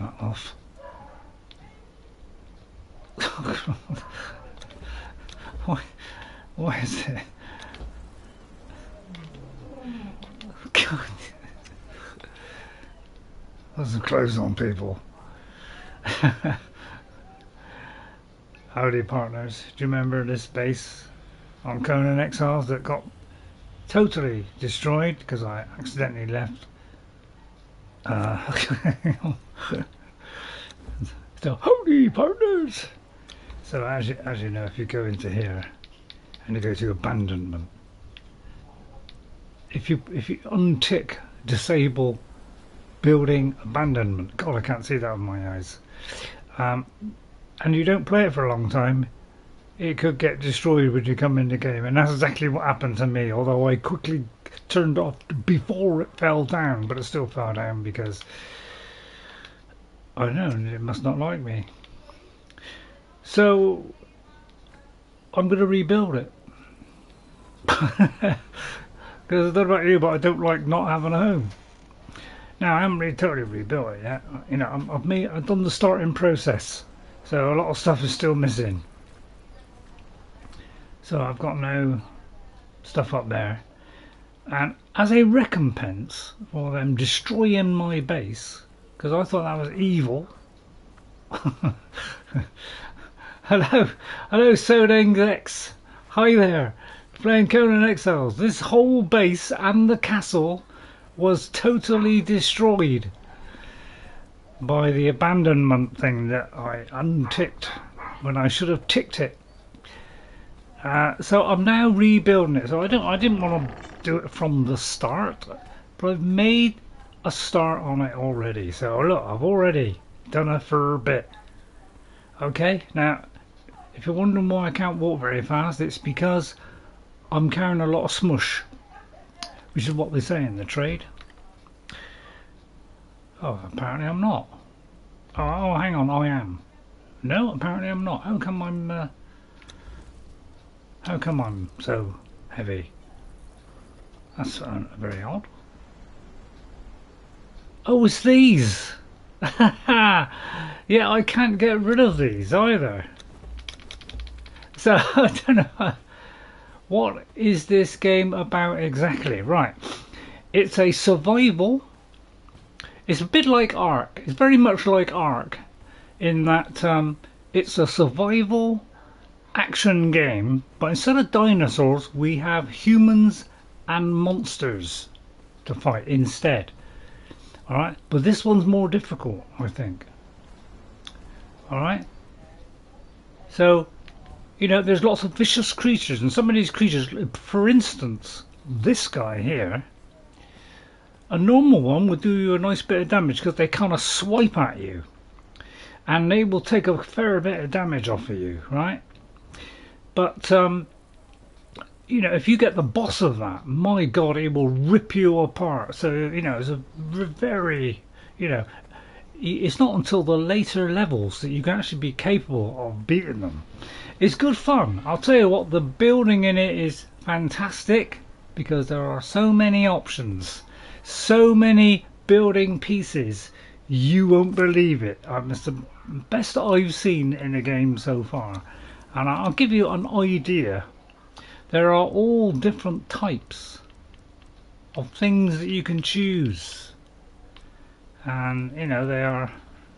that off. Why is it? God. Put some clothes on, people. Howdy, partners. Do you remember this base on Conan Exiles that got totally destroyed because I accidentally left? So, howdy, partners. So as you know, if you go into here and you go to abandonment, if you untick disable building abandonment, God, I can't see that with my eyes, and you don't play it for a long time, it could get destroyed when you come in the game, and that's exactly what happened to me, although I quickly turned off before it fell down, but it still fell down because I don't know, it must not like me. So I'm going to rebuild it. Because I don't know about you, but I don't like not having a home. Now I haven't really totally rebuilt it yet. You know, I've done the starting process, so a lot of stuff is still missing. So I've got no stuff up there, and as a recompense for them destroying my base, because I thought that was evil. Hello, Sodengex. Hi there. Playing Conan Exiles. This whole base and the castle was totally destroyed by the abandonment thing that I unticked when I should have ticked it. So I'm now rebuilding it. So I didn't want to do it from the start, but I've made a start on it already. So look, I've already done it for a bit. Okay, now if you're wondering why I can't walk very fast, it's because I'm carrying a lot of smush, which is what they say in the trade. Oh, apparently I'm not. Oh, hang on, I am. No, apparently I'm not. How come I'm so heavy? That's very odd. Oh, it's these. Yeah, I can't get rid of these either. So I don't know. What is this game about exactly? Right, it's a survival. It's a bit like Ark. It's very much like Ark in that it's a survival action game, but instead of dinosaurs we have humans and monsters to fight instead. Alright, but this one's more difficult, I think. Alright, so you know, there's lots of vicious creatures, and some of these creatures, for instance this guy here, a normal one would do you a nice bit of damage because they kind of swipe at you and they will take a fair bit of damage off of you, right? But you know, if you get the boss of that, my god, it will rip you apart. So you know, it's a very, you know, it's not until the later levels that you can actually be capable of beating them. It's good fun. I'll tell you what, the building in it is fantastic because there are so many options, so many building pieces, you won't believe it. It's the best I've seen in a game so far, and I'll give you an idea. There are all different types of things that you can choose, and you know, they are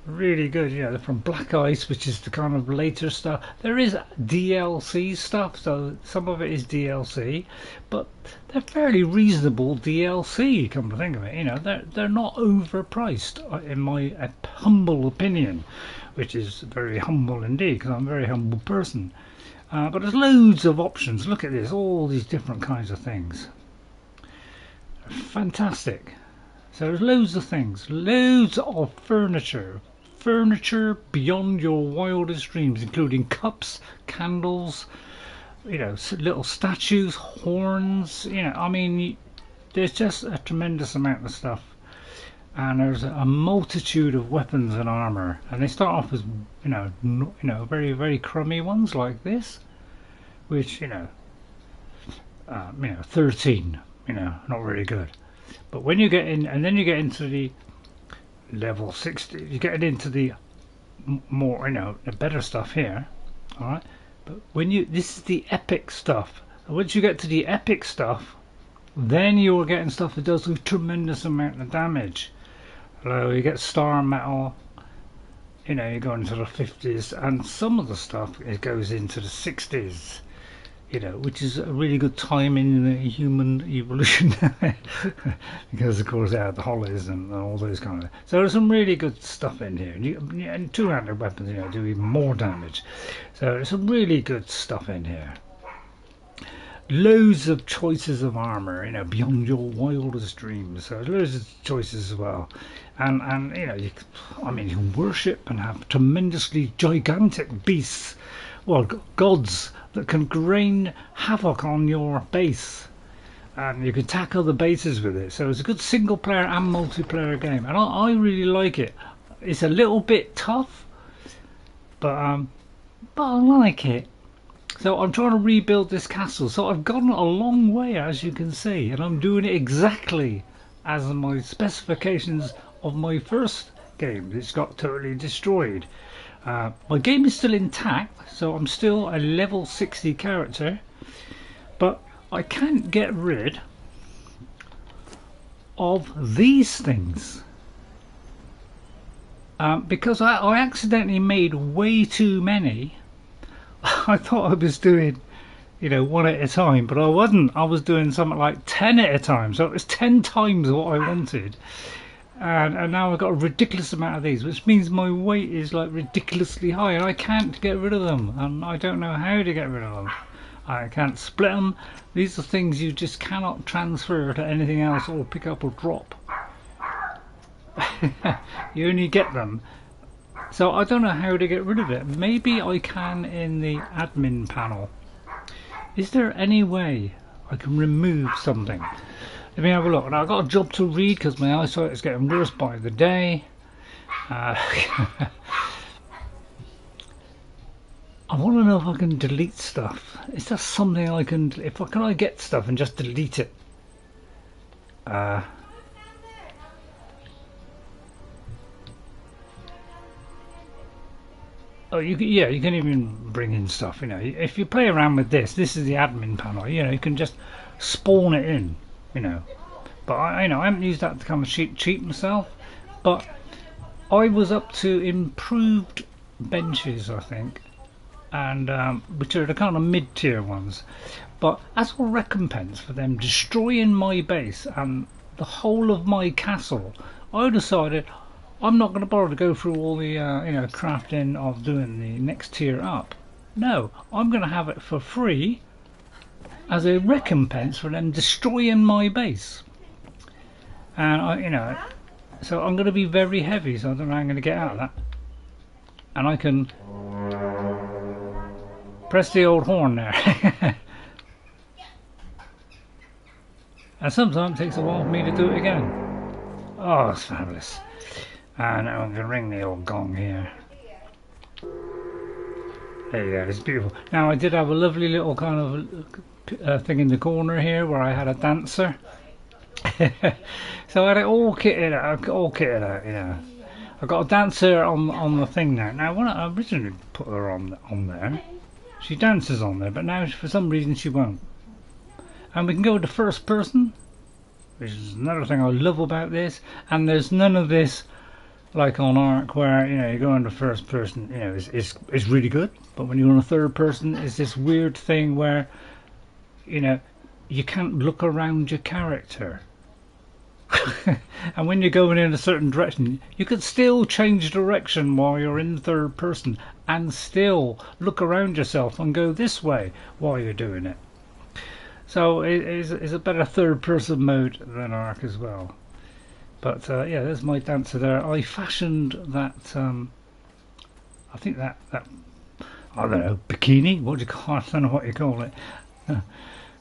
really good. You know, they're from Black Ice, which is the kind of later stuff. There is DLC stuff, so some of it is DLC, but they're fairly reasonable DLC, come to think of it. You know, they're not overpriced, in my humble opinion, which is very humble indeed, because I'm a very humble person. But there's loads of options. Look at this, all these different kinds of things. Fantastic. So there's loads of things, loads of furniture beyond your wildest dreams, including cups, candles, you know, little statues, horns, you know, I mean, there's just a tremendous amount of stuff. And there's a multitude of weapons and armor, and they start off as, you know, very, very crummy ones like this, which, you know, 13, you know, not really good. But when you get in, and then you get into the level 60. You're getting into the more, the better stuff here. All right, but this is the epic stuff. Once you get to the epic stuff, then you're getting stuff that does a tremendous amount of damage. Hello, you get star metal. You go into the 50s, and some of the stuff it goes into the 60s. Which is a really good time in the human evolution, because of course they had the hollies and all those kind of. So there's some really good stuff in here, and two-handed weapons, do even more damage. So there's some really good stuff in here. Loads of choices of armor, beyond your wildest dreams. So loads of choices as well, and you can worship and have tremendously gigantic beasts, well, gods that can rain havoc on your base, and you can attack other bases with it. So it's a good single player and multiplayer game, and I really like it. It's a little bit tough, but I like it. So I'm trying to rebuild this castle. So I've gone a long way, as you can see, and I'm doing it exactly as my specifications of my first game. It's got totally destroyed. My game is still intact, so I'm still a level 60 character, but I can't get rid of these things because I accidentally made way too many. I thought I was doing one at a time, but I wasn't. I was doing something like 10 at a time, so it was 10 times what I wanted. And now I've got a ridiculous amount of these, which means my weight is like ridiculously high, and I can't get rid of them, and I don't know how to get rid of them. I can't split them. These are things you just cannot transfer to anything else or pick up or drop. You only get them. So I don't know how to get rid of it. Maybe I can in the admin panel. Is there any way I can remove something? Let me have a look. And I've got a job to read because my eyesight is getting worse by the day. I want to know if I can delete stuff. Is there something I can? Can I get stuff and just delete it? Oh, you can even bring in stuff. If you play around with this is the admin panel. You can just spawn it in. But I haven't used that to kind of cheat myself. But I was up to improved benches, I think, and which are the kind of mid-tier ones. But as a recompense for them destroying my base and the whole of my castle, I decided I'm not going to bother to go through all the crafting of doing the next tier up. No, I'm going to have it for free as a recompense for them destroying my base. And so I'm going to be very heavy, so I don't know how I'm going to get out of that. And I can press the old horn there. And sometimes it takes a while for me to do it again. Oh, it's fabulous. And now I'm going to ring the old gong here. There you go, it's beautiful. Now I did have a lovely little kind of thing in the corner here where I had a dancer. So I had it all kitted out, I got a dancer on the thing now. Now when I originally put her on there, she dances on there, but now for some reason she won't. And we can go to first person, which is another thing I love about this. And there's none of this like on Ark where you go into first person, it's really good, but when you go in a third person, it's this weird thing where you can't look around your character. And when you're going in a certain direction, you can still change direction while you're in third person and still look around yourself and go this way while you're doing it. So it is a better third person mode than Ark as well. But yeah, there's my dancer there. I fashioned that I think that I don't know, bikini, what do you call it? I don't know what you call it.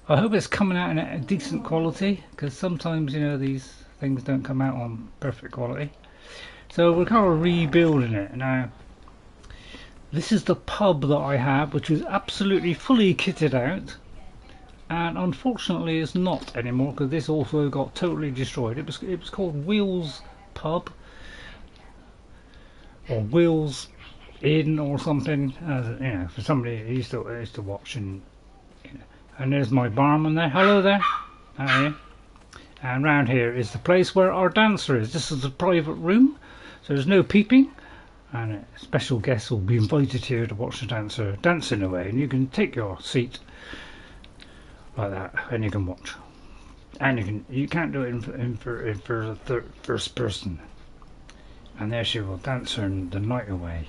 I hope it's coming out in a decent quality, because sometimes these things don't come out on perfect quality. So we're kind of rebuilding it now. This is the pub that I have, which is absolutely fully kitted out, and unfortunately it's not anymore because this also got totally destroyed. It was called Wheels Pub, or Wheels In or something. You know, for somebody who used to watch, and you know. And there's my barman there. Hello there. How are you? And round here is the place where our dancer is. This is a private room, so there's no peeping. And special guests will be invited here to watch the dancer dancing away, and you can take your seat like that, and you can watch. And you can't do it in first person. And there she will dance her the night away.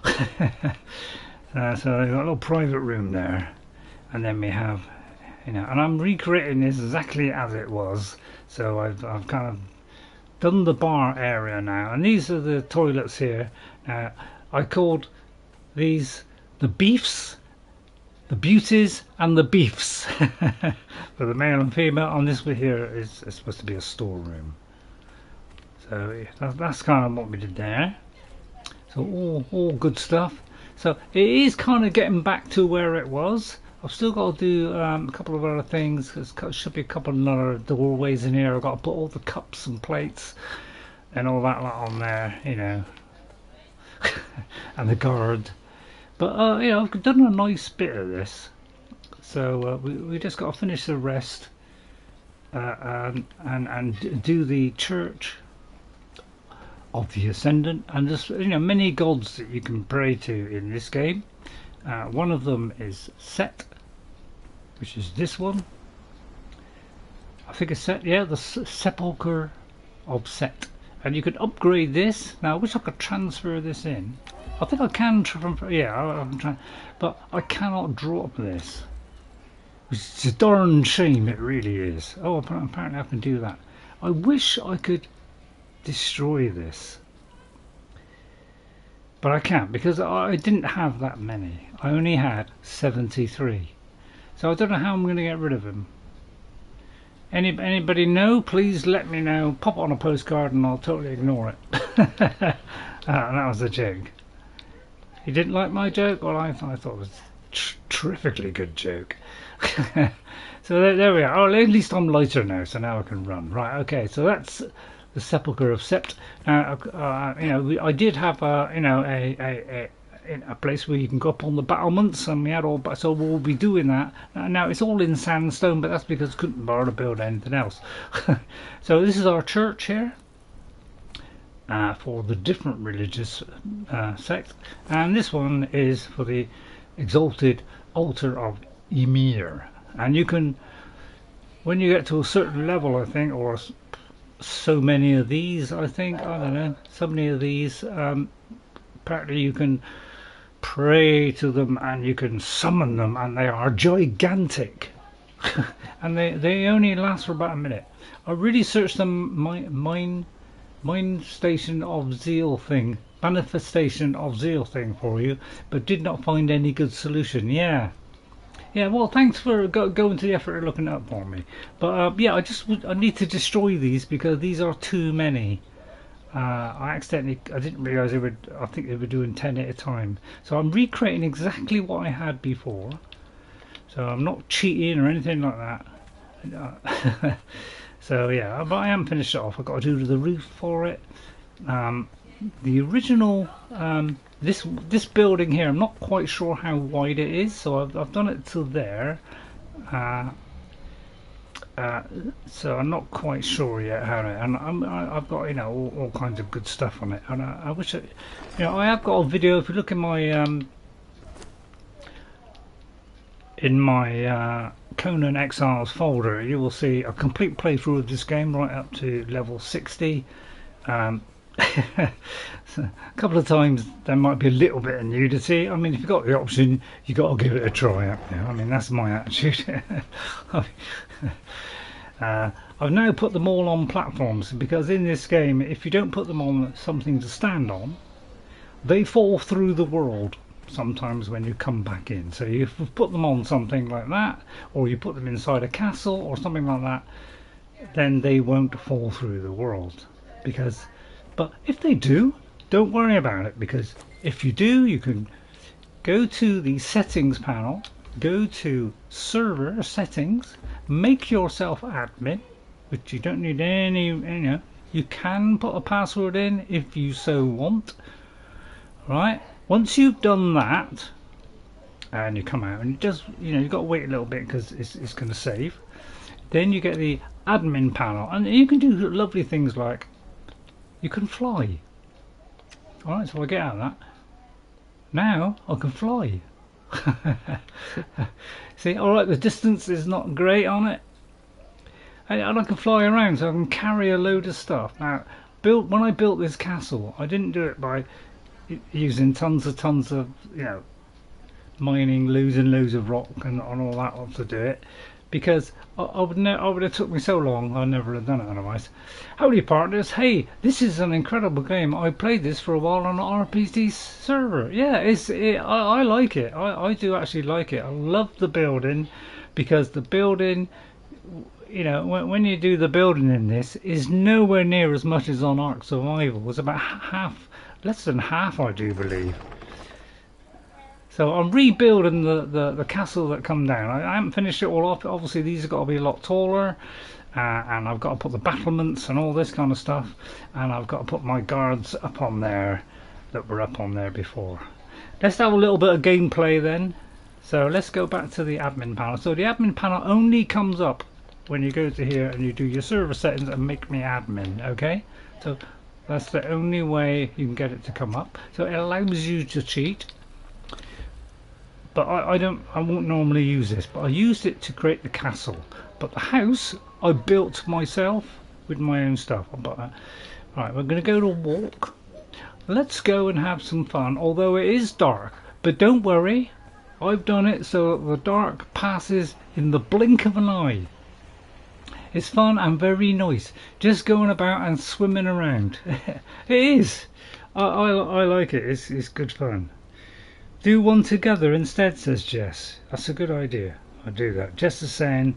So I've got a little private room there, and then we have, you know, and I'm recreating this exactly as it was. So I've kind of done the bar area now, and these are the toilets here. I called these the beefs, the beauties, and the beefs. For the male and female. And this bit here is supposed to be a storeroom. So that's kind of what we did there. So all good stuff. So it is kind of getting back to where it was. I've still got to do a couple of other things. There should be a couple of other doorways in here. I've got to put all the cups and plates and all that on there, you know, and the guard. But you know, I've done a nice bit of this. So we just got to finish the rest and do the church of the Ascendant, and there's, you know, many gods that you can pray to in this game. One of them is Set, which is this one. I think it's Set, yeah, the Sepulchre of Set. And you can upgrade this. Now I wish I could transfer this in. I think I can transfer, yeah, I'm trying, but I cannot drop this. Which is a darn shame, it really is. Oh, apparently I can do that. I wish I could destroy this, but I can't, because I didn't have that many. I only had 73, so I don't know how I'm going to get rid of them. Anybody know? Please let me know. Pop it on a postcard and I'll totally ignore it. That was a joke. You didn't like my joke? Well, I thought it was a terrifically good joke. So there we are. Oh, at least I'm lighter now, so now I can run. Right, okay, so that's the Sepulchre of Sept. Now, you know, I did have you know, a place where you can go up on the battlements, and we had all, so we'll be doing that. Now it's all in sandstone, but that's because I couldn't bother to build anything else. So this is our church here for the different religious sects, and this one is for the exalted altar of Ymir. And you can, when you get to a certain level, I think, or so many of these, I think, I don't know, so many of these, apparently you can pray to them and you can summon them, and they are gigantic. And they only last for about a minute. I really searched the mind station of zeal thing, manifestation of zeal thing for you, but did not find any good solution. Yeah, well, thanks for going to the effort of looking it up for me. But yeah, I need to destroy these because these are too many. I didn't realise I think they were doing 10 at a time. So I'm recreating exactly what I had before. So I'm not cheating or anything like that. So yeah, but I am finished it off. I've got to do the roof for it. The original, this building here, I'm not quite sure how wide it is, so I've done it to there. So I'm not quite sure yet how to, and I've got, you know, all kinds of good stuff on it, and I wish you know, I have got a video. If you look in my Conan Exiles folder, you will see a complete playthrough of this game right up to level 60. So a couple of times there might be a little bit of nudity. I mean, if you've got the option, you got to give it a try. I mean, that's my attitude. I've now put them all on platforms, because in this game, if you don't put them on something to stand on, they fall through the world sometimes when you come back in. So if you put them on something like that, or you put them inside a castle or something like that, then they won't fall through the world. But if they do, don't worry about it, because if you do, you can go to the settings panel, go to server settings, make yourself admin, which you don't need any, you know, You can put a password in if you so want. Right? Once you've done that, and you come out, and it does, you've got to wait a little bit because it's going to save. Then you get the admin panel, and you can do lovely things like you can fly. Alright, so I get out of that. Now I can fly. See, alright, the distance is not great on it. And I can fly around, so I can carry a load of stuff. Now, when I built this castle, I didn't do it by using tons of, mining loads and loads of rock and all that to do it, because I would have took me so long. I never have done it otherwise. Howdy partners, hey, this is an incredible game. I played this for a while on an RPG server. Yeah, I like it. I do actually like it. I love the building, because the building, when you do the building in this, is nowhere near as much as on Ark Survival. It's about less than half, I do believe. So I'm rebuilding the castle that come down. I haven't finished it all off. Obviously these have got to be a lot taller, and I've got to put the battlements and all this kind of stuff, and I've got to put my guards up on there that were up on there before. Let's have a little bit of gameplay then. So let's go back to the admin panel. So the admin panel only comes up when you go to here and you do your server settings and make me admin. Okay, so that's the only way you can get it to come up. So it allows you to cheat. But I won't normally use this, but I used it to create the castle. But the house I built myself with my own stuff. Right, we're going to go to walk. Let's go and have some fun, although it is dark. But don't worry, I've done it so that the dark passes in the blink of an eye. It's fun and very nice, just going about and swimming around. It is. I like it. It's good fun. Do one together instead, says Jess. That's a good idea. I'll do that. Jess is saying,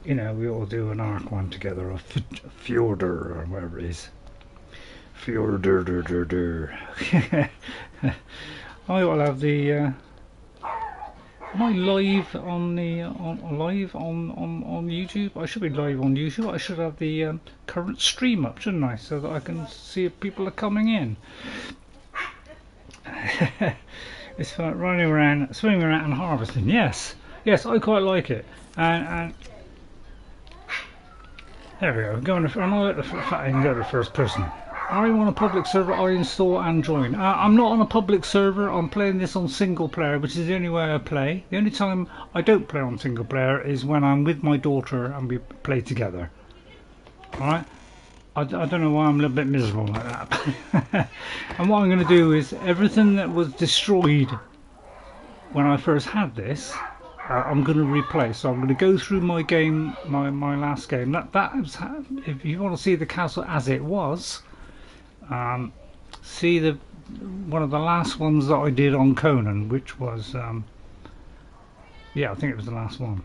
we all do an Ark one together, a Fjorder or whatever it is. Fjorder. I will have the. Am I live on on YouTube? I should be live on YouTube. I should have the current stream up, shouldn't I, so that I can see if people are coming in. It's fun running around, swimming around and harvesting. Yes, I quite like it. And there we go. I'm going to go to first person. Are you on a public server? I install and join. I'm not on a public server. I'm playing this on single player, which is the only way I play. The only time I don't play on single player is when I'm with my daughter and we play together. Alright? I don't know why I'm a little bit miserable like that. And what I'm going to do is everything that was destroyed when I first had this, I'm going to replace. So I'm going to go through my game, my last game. That if you want to see the castle as it was, see one of the last ones that I did on Conan, which was yeah, I think it was the last one.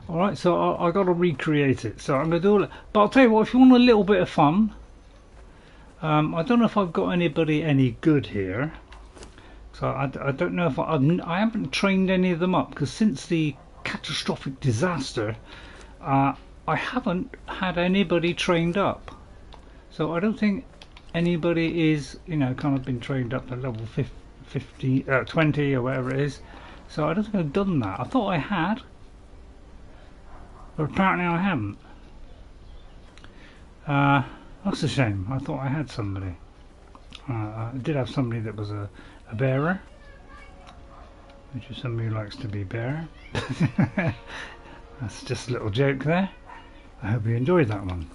Alright, so I got to recreate it, so I'm going to do it. But I'll tell you what, if you want a little bit of fun, I don't know if I've got anybody any good here. So I don't know if I haven't trained any of them up, because since the catastrophic disaster, I haven't had anybody trained up. So I don't think anybody is, kind of been trained up to level 20 or whatever it is. So I don't think I've done that. I thought I had. But apparently I haven't. That's a shame. I thought I had somebody. I did have somebody that was a bearer, which is somebody who likes to be bearer. That's just a little joke there. I hope you enjoyed that one.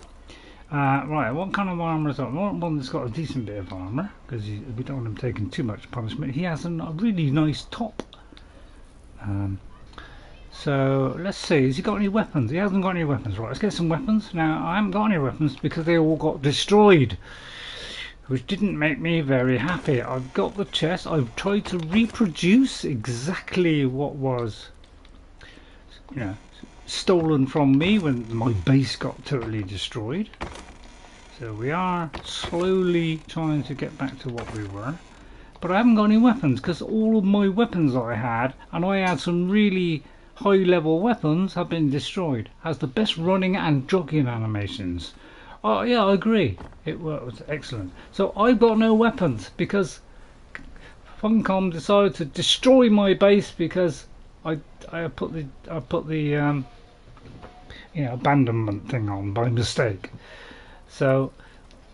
Right, what kind of armour is that? One that's got a decent bit of armour, because we don't want him taking too much punishment. He has a really nice top. So let's see, has he got any weapons? He hasn't got any weapons. Right, let's get some weapons. Now I haven't got any weapons because they all got destroyed, which didn't make me very happy. I've got the chest. I've tried to reproduce exactly what was stolen from me when my base got totally destroyed. So we are slowly trying to get back to what we were. But I haven't got any weapons, because all of my weapons that I had, and I had some really high level weapons, have been destroyed. Has the best running and jogging animations. Oh yeah, I agree. It was excellent. So I've got no weapons because Funcom decided to destroy my base because I put the abandonment thing on by mistake. So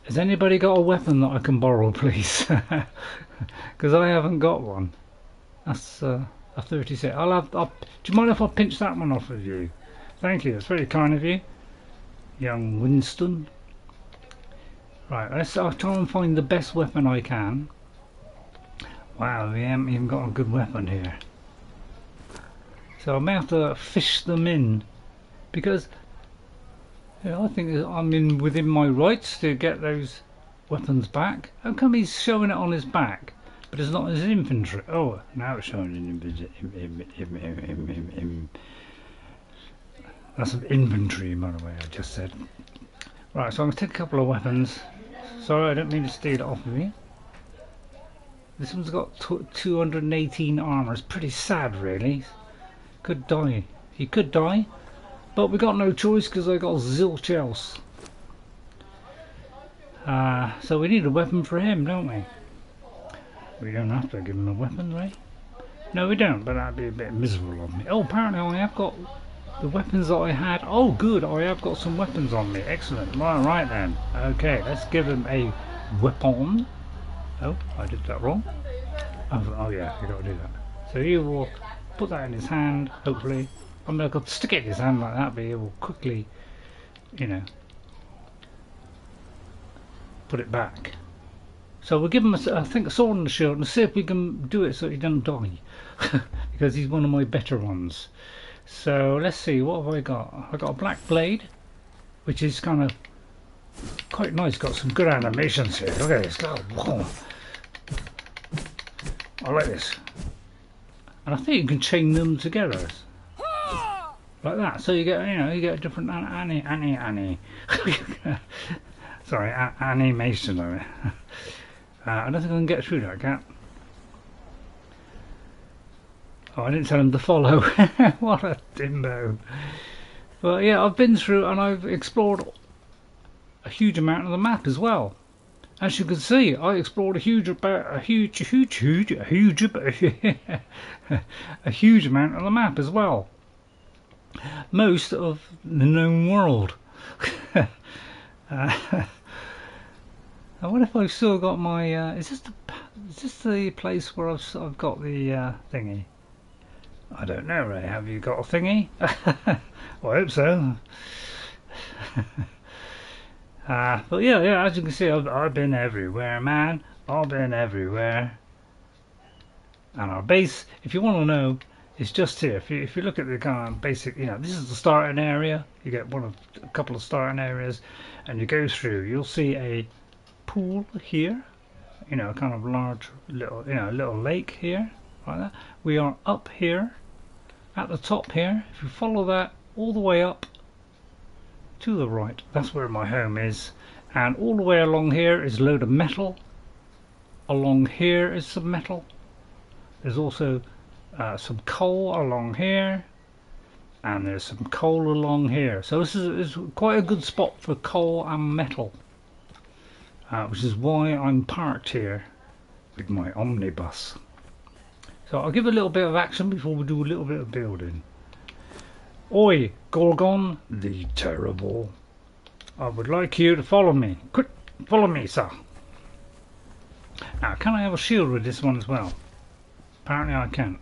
has anybody got a weapon that I can borrow, please? Because I haven't got one. That's a 36. Do you mind if I pinch that one off of you? Thank you. That's very kind of you, young Winston. Right, I'll try and find the best weapon I can. Wow, we haven't even got a good weapon here. So I may have to fish them in, because I think I'm within my rights to get those weapons back. How come he's showing it on his back, but it's not his inventory? Oh, now it's showing in that's an inventory, by the way, I just said. Right, so I'm going to take a couple of weapons. Sorry, I don't mean to steal it off of you. This one's got 218 armor. It's pretty sad, really. Could die. He could die, but we got no choice because I got zilch else. So we need a weapon for him, don't we? We don't have to give him a weapon, right? No, we don't, but that'd be a bit miserable of me. Oh, apparently I have got the weapons that I had. Oh, good, I have got some weapons on me. Excellent. Right then. Okay, let's give him a weapon. Oh, I did that wrong. Oh yeah, you got to do that. So you will put that in his hand, hopefully. I'm going to stick it in his hand like that, but he will quickly, put it back. So we'll give him, I think, a sword and a shield and see if we can do it so he doesn't die. Because he's one of my better ones. So let's see, what have I got? I got a black blade, which is kind of quite nice. Got some good animations here. Look at this. Whoa. I like this. And I think you can chain them together like that. So you get, you get a different Annie. Sorry, animation of it. I don't think I can get through that gap. Oh, I didn't tell him to follow. What a dimbo. But yeah, I've been through and I've explored a huge amount of the map as well. As you can see, I explored a huge amount of the map as well. Most of the known world. I wonder if I've still got my. Is this the place where I've got the thingy? I don't know, Ray. Have you got a thingy? Well, I hope so. But yeah, as you can see, I've been everywhere, man. I've been everywhere. And our base, if you want to know, is just here. If you look at the kind of basic, this is the starting area. You get a couple of starting areas, and you go through. You'll see a pool here. A kind of large little, little lake here, like that. We are up here, at the top here. If you follow that all the way up to the right, that's where my home is, and all the way along here is a load of metal. Along here is some metal. There's also some coal along here, and there's some coal along here. So this is quite a good spot for coal and metal, which is why I'm parked here with my omnibus. So I'll give a little bit of action before we do a little bit of building. Oi, Gorgon the Terrible. I would like you to follow me. Quick, follow me, sir. Now, can I have a shield with this one as well? Apparently I can.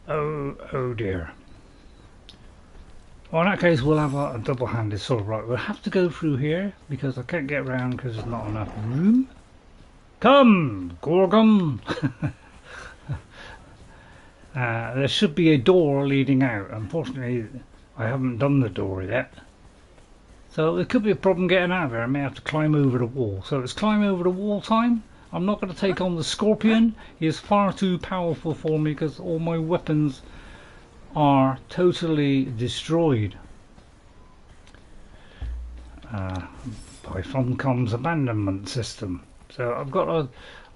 Oh dear. Well, in that case, we'll have a double-handed sword. Right, we'll have to go through here because I can't get around because there's not enough room. Come, Gorgon! There should be a door leading out. Unfortunately, I haven't done the door yet. So there could be a problem getting out of there. I may have to climb over the wall. So it's climb over the wall time. I'm not going to take on the Scorpion. He is far too powerful for me because all my weapons are totally destroyed by Funcom's abandonment system. So I've got to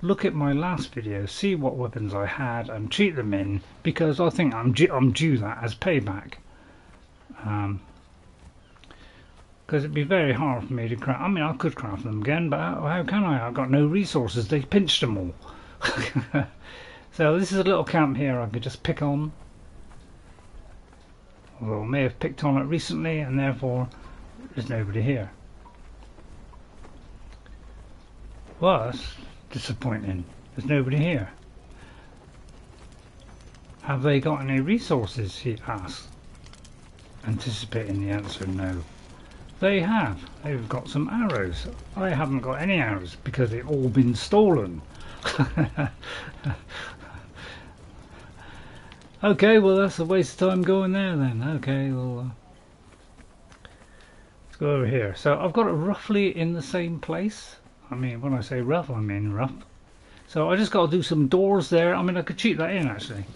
look at my last video, see what weapons I had and cheat them in, because I think I'm due that as payback. because it'd be very hard for me to craft. I mean, I could craft them again, but how can I? I've got no resources. They pinched them all. So this is a little camp here I could just pick on. Although I may have picked on it recently, and therefore there's nobody here. Well, that's disappointing. There's nobody here. Have they got any resources? He asked, anticipating the answer no. They have. They've got some arrows. I haven't got any arrows because they've all been stolen. Okay, well that's a waste of time going there then. Okay, well let's go over here. So I've got it roughly in the same place. I mean, when I say rough, I mean rough. So I just got to do some doors there. I mean, I could cheat that in actually.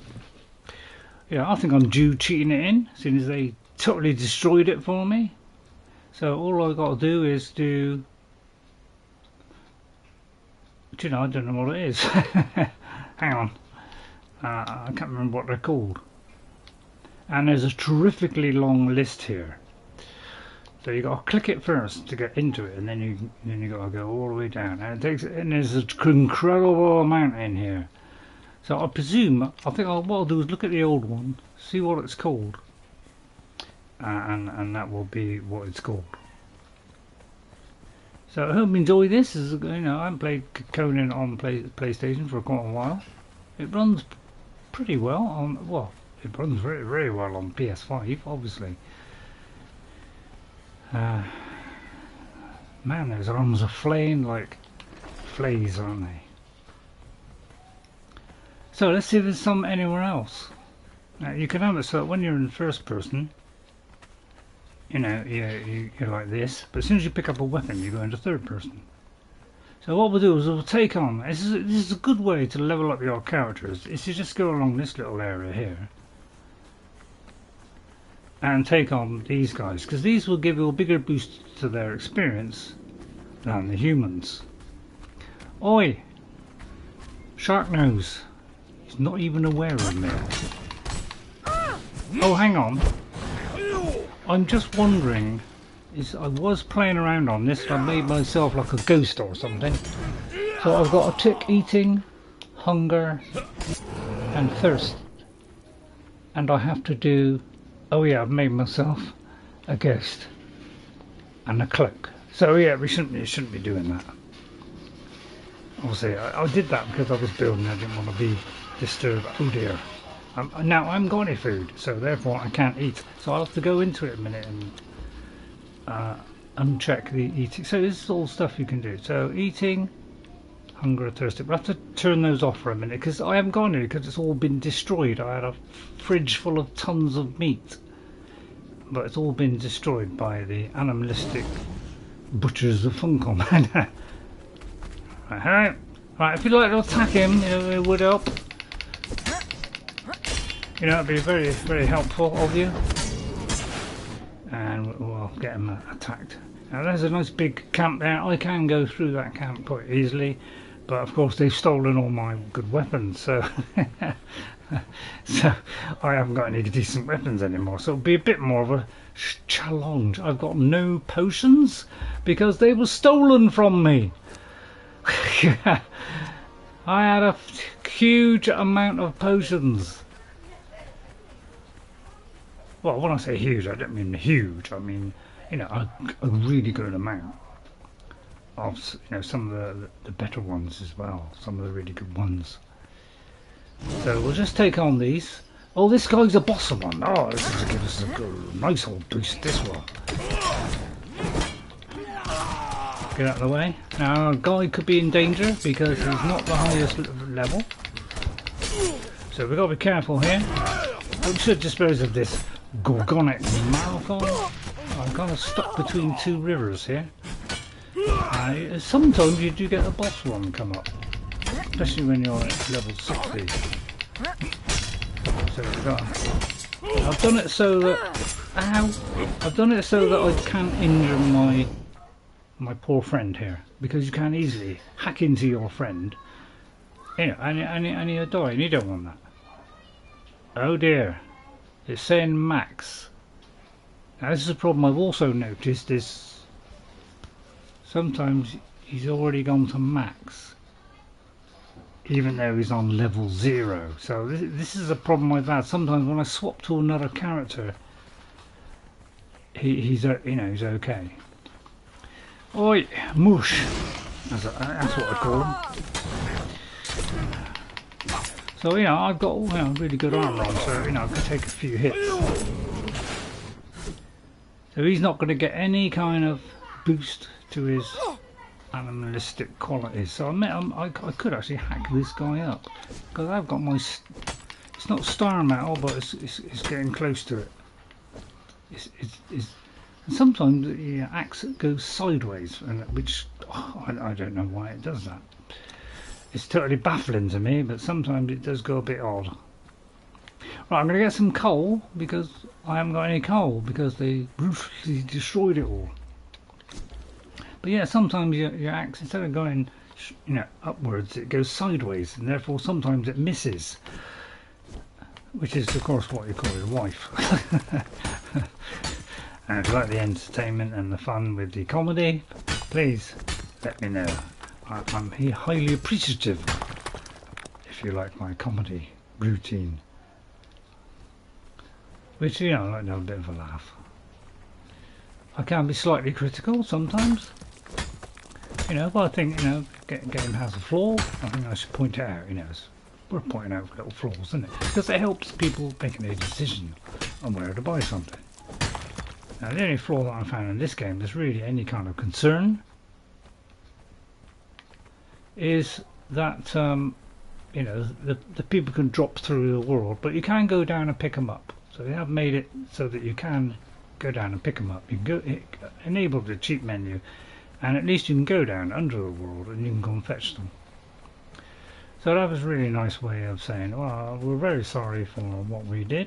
Yeah, I think I'm due cheating it in, seeing as they totally destroyed it for me. So all I've got to do is do... Do you know, I don't know what it is. Hang on. I can't remember what they're called. And there's a terrifically long list here. So you got to click it first to get into it, and then you got to go all the way down. And there's an incredible amount in here. So I presume, I think what I'll do is look at the old one, see what it's called, and that will be what it's called. So I hope you enjoy this. As you know, I haven't played Conan on PlayStation for quite a while. It runs pretty well on, well, it runs very, very well on PS5, obviously. Man, those arms are flaying like flays, aren't they? So let's see if there's some anywhere else. Now you can have it so that when you're in first person, you know, you're like this, but as soon as you pick up a weapon you go into third person. So what we'll do is we'll take on, this is a good way to level up your characters, is to just go along this little area here and take on these guys, because these will give you a bigger boost to their experience than the humans. Oi! Shark nose! He's not even aware of me. Oh, hang on. I'm just wondering, I was playing around on this, I made myself like a ghost or something. So I've got a tick eating, hunger, and thirst. And I have to do, oh yeah, I've made myself a ghost and a cloak. So yeah, you shouldn't be doing that. Obviously, I did that because I was building, I didn't want to be disturbed. Oh dear. Now I haven't got any food, so therefore I can't eat. So I'll have to go into it a minute and uncheck the eating. So this is all stuff you can do. So eating, hunger, thirsty. We'll have to turn those off for a minute because I haven't got any because it's all been destroyed. I had a fridge full of tons of meat, but it's all been destroyed by the animalistic butchers of Funcom. Right, if you'd like to attack him, you know, it would help. You know, it'd be very, very helpful of you. And we'll get him attacked. Now there's a nice big camp there. I can go through that camp quite easily, but of course they've stolen all my good weapons, so so I haven't got any decent weapons anymore. So it'll be a bit more of a challenge. I've got no potions because they were stolen from me. I had a huge amount of potions. Well, when I say huge, I don't mean huge. I mean, you know, a really good amount of, you know, some of the better ones as well. Some of the really good ones. So we'll just take on these. Oh, this guy's a boss one. Oh, this is to give us a good, nice old boost. This one. Get out of the way. Now, our guy could be in danger because he's not the highest level. So we've got to be careful here. We should dispose of this Gorgonic marathon. I'm kind of stuck between two rivers here. Sometimes you do get a boss one come up, especially when you're at level 60. So I've done it so that I've done it so that I can't injure my poor friend here, because you can easily hack into your friend, you know, and he'll die, and you don't want that. Oh dear. It's saying max. Now, this is a problem I've also noticed, is sometimes he's already gone to max, even though he's on level 0. So this is a problem I've had. Sometimes when I swap to another character, he's he's okay. Oi, mush. That's what I call him. So I've got really good armor on, so I can take a few hits. So he's not going to get any kind of boost to his animalistic qualities. So I could actually hack this guy up, because I've got my, it's not star metal, but it's getting close to it. And sometimes the axe goes sideways, which I don't know why it does that. It's totally baffling to me, but sometimes it does go a bit odd. Right, I'm going to get some coal, because I haven't got any coal, because they ruthlessly destroyed it all. But yeah, sometimes your axe, instead of going upwards, it goes sideways, and therefore sometimes it misses. Which is, of course, what you call your wife. And if you like the entertainment and the fun with the comedy, please let me know. I'm highly appreciative if you like my comedy routine. Which, I like to have a bit of a laugh. I can be slightly critical sometimes. But I think, game has a flaw. I think I should point it out, it's worth pointing out little flaws, isn't it? Because it helps people making a decision on where to buy something. Now, the only flaw that I found in this game that's really any kind of concern is that, the people can drop through the world, but you can go down and pick them up. So they have made it so that you can go down and pick them up. You can enable the cheat menu, and at least you can go down under the world and you can go and fetch them. So that was a really nice way of saying, well, we're very sorry for what we did,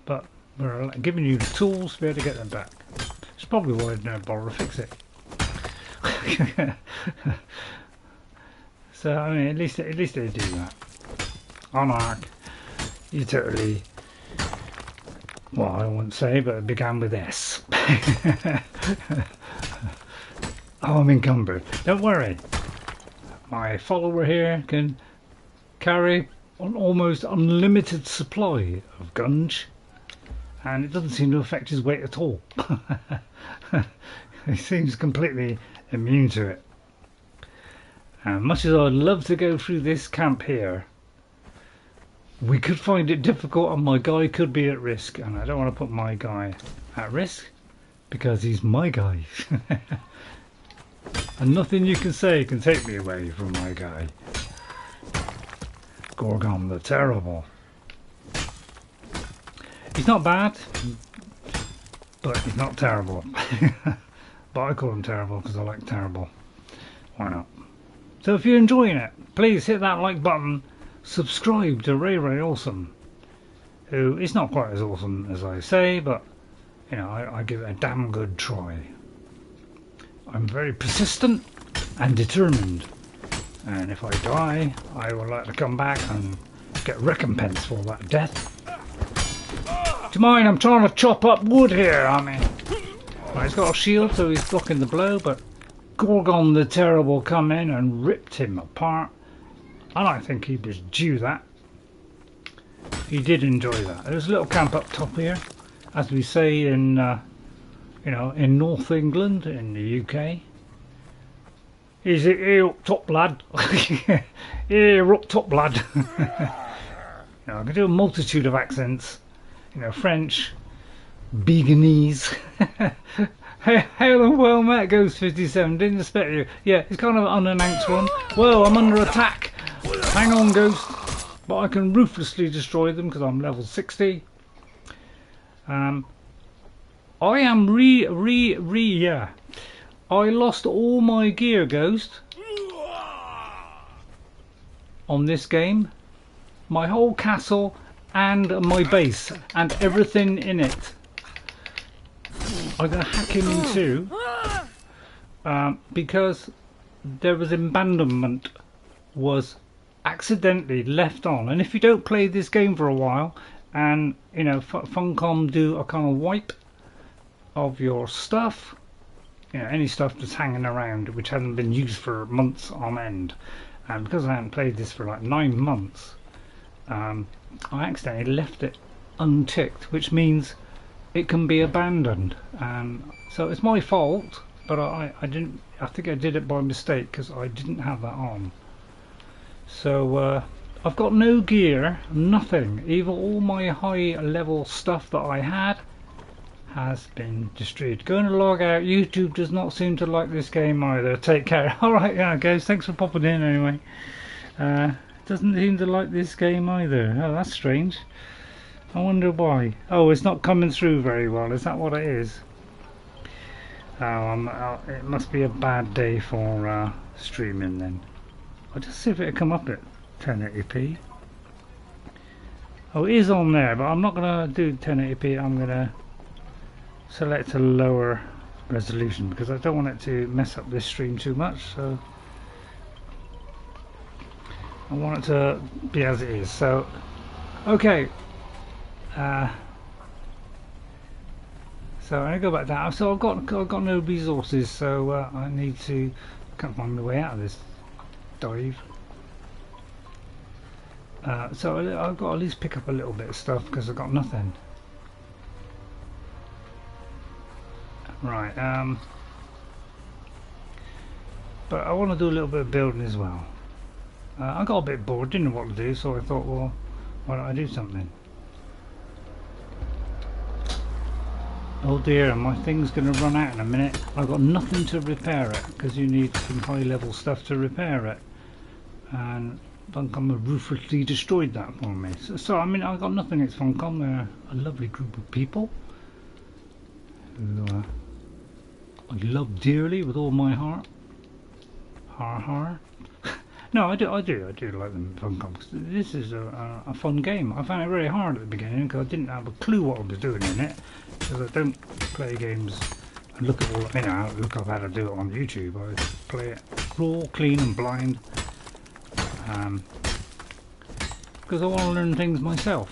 but we're giving you the tools to be able to get them back. It's probably why I didn't bother to fix it. So I mean, at least they do that. On Ark, you totally, well, I wouldn't say, but it began with S. Oh, I'm encumbered. Don't worry, my follower here can carry an almost unlimited supply of guns, and it doesn't seem to affect his weight at all. He seems completely immune to it. And much as I'd love to go through this camp here, we could find it difficult, and my guy could be at risk, and I don't want to put my guy at risk because he's my guy. And nothing you can say can take me away from my guy. Gorgon the Terrible. He's not bad, but he's not terrible. But I call him terrible because I like terrible. Why not? So if you're enjoying it, please hit that like button. Subscribe to Ray Awesome, who is not quite as awesome as I say, but I give it a damn good try. I'm very persistent and determined, and if I die, I would like to come back and get recompense for that death. Do you mind? I'm trying to chop up wood here. Right, he's got a shield, so he's blocking the blow, but Gorgon the Terrible come in and ripped him apart. And I think he was due that. He did enjoy that. There's a little camp up top here, as we say in, in North England, in the UK. He's here up top, lad. Here up top, lad. I can do a multitude of accents. French, Beganese. Hail and well met, Ghost 57. Didn't expect you. Yeah, it's kind of an unannounced one. Whoa, I'm under attack. Hang on, Ghost. But I can ruthlessly destroy them because I'm level 60. I am yeah. I lost all my gear, Ghost, on this game. My whole castle and my base and everything in it. I'm going to hack him in two because there was abandonment was accidentally left on, and if you don't play this game for a while and you know, Funcom do a kind of wipe of your stuff, you know, any stuff that's hanging around which hasn't been used for months on end. And because I hadn't played this for like 9 months, I accidentally left it unticked, which means it can be abandoned. And so it's my fault, but I didn't. I think I did it by mistake because I didn't have that on. So I've got no gear, nothing. Even all my high level stuff that I had has been destroyed. Going to log out. YouTube does not seem to like this game either. Take care. Alright, yeah guys, thanks for popping in anyway. Doesn't seem to like this game either. Oh, that's strange. I wonder why. Oh, it's not coming through very well. Is that what it is? Oh, it must be a bad day for streaming then. I'll just see if it'll come up at 1080p. Oh, it is on there, but I'm not going to do 1080p. I'm going to select a lower resolution because I don't want it to mess up this stream too much. So I want it to be as it is. So, okay. So I go back down. So I've got no resources. So I need to. Can't find my way out of this dive. So I've got to at least pick up a little bit of stuff because I've got nothing. Right. But I want to do a little bit of building as well. I got a bit bored, didn't know what to do, so I thought, well, why don't I do something? Oh dear, my thing's going to run out in a minute. I've got nothing to repair it because you need some high level stuff to repair it, and Funcom ruthlessly destroyed that for me. So I mean, I've got nothing against Funcom. They're a lovely group of people who I love dearly with all my heart. Har. No, I do like them Funcom. This is a fun game. I found it very hard at the beginning because I didn't have a clue what I was doing in it. Because I don't play games and look at all, you know, look up how to do it on YouTube. I play it raw, clean and blind. Because I want to learn things myself.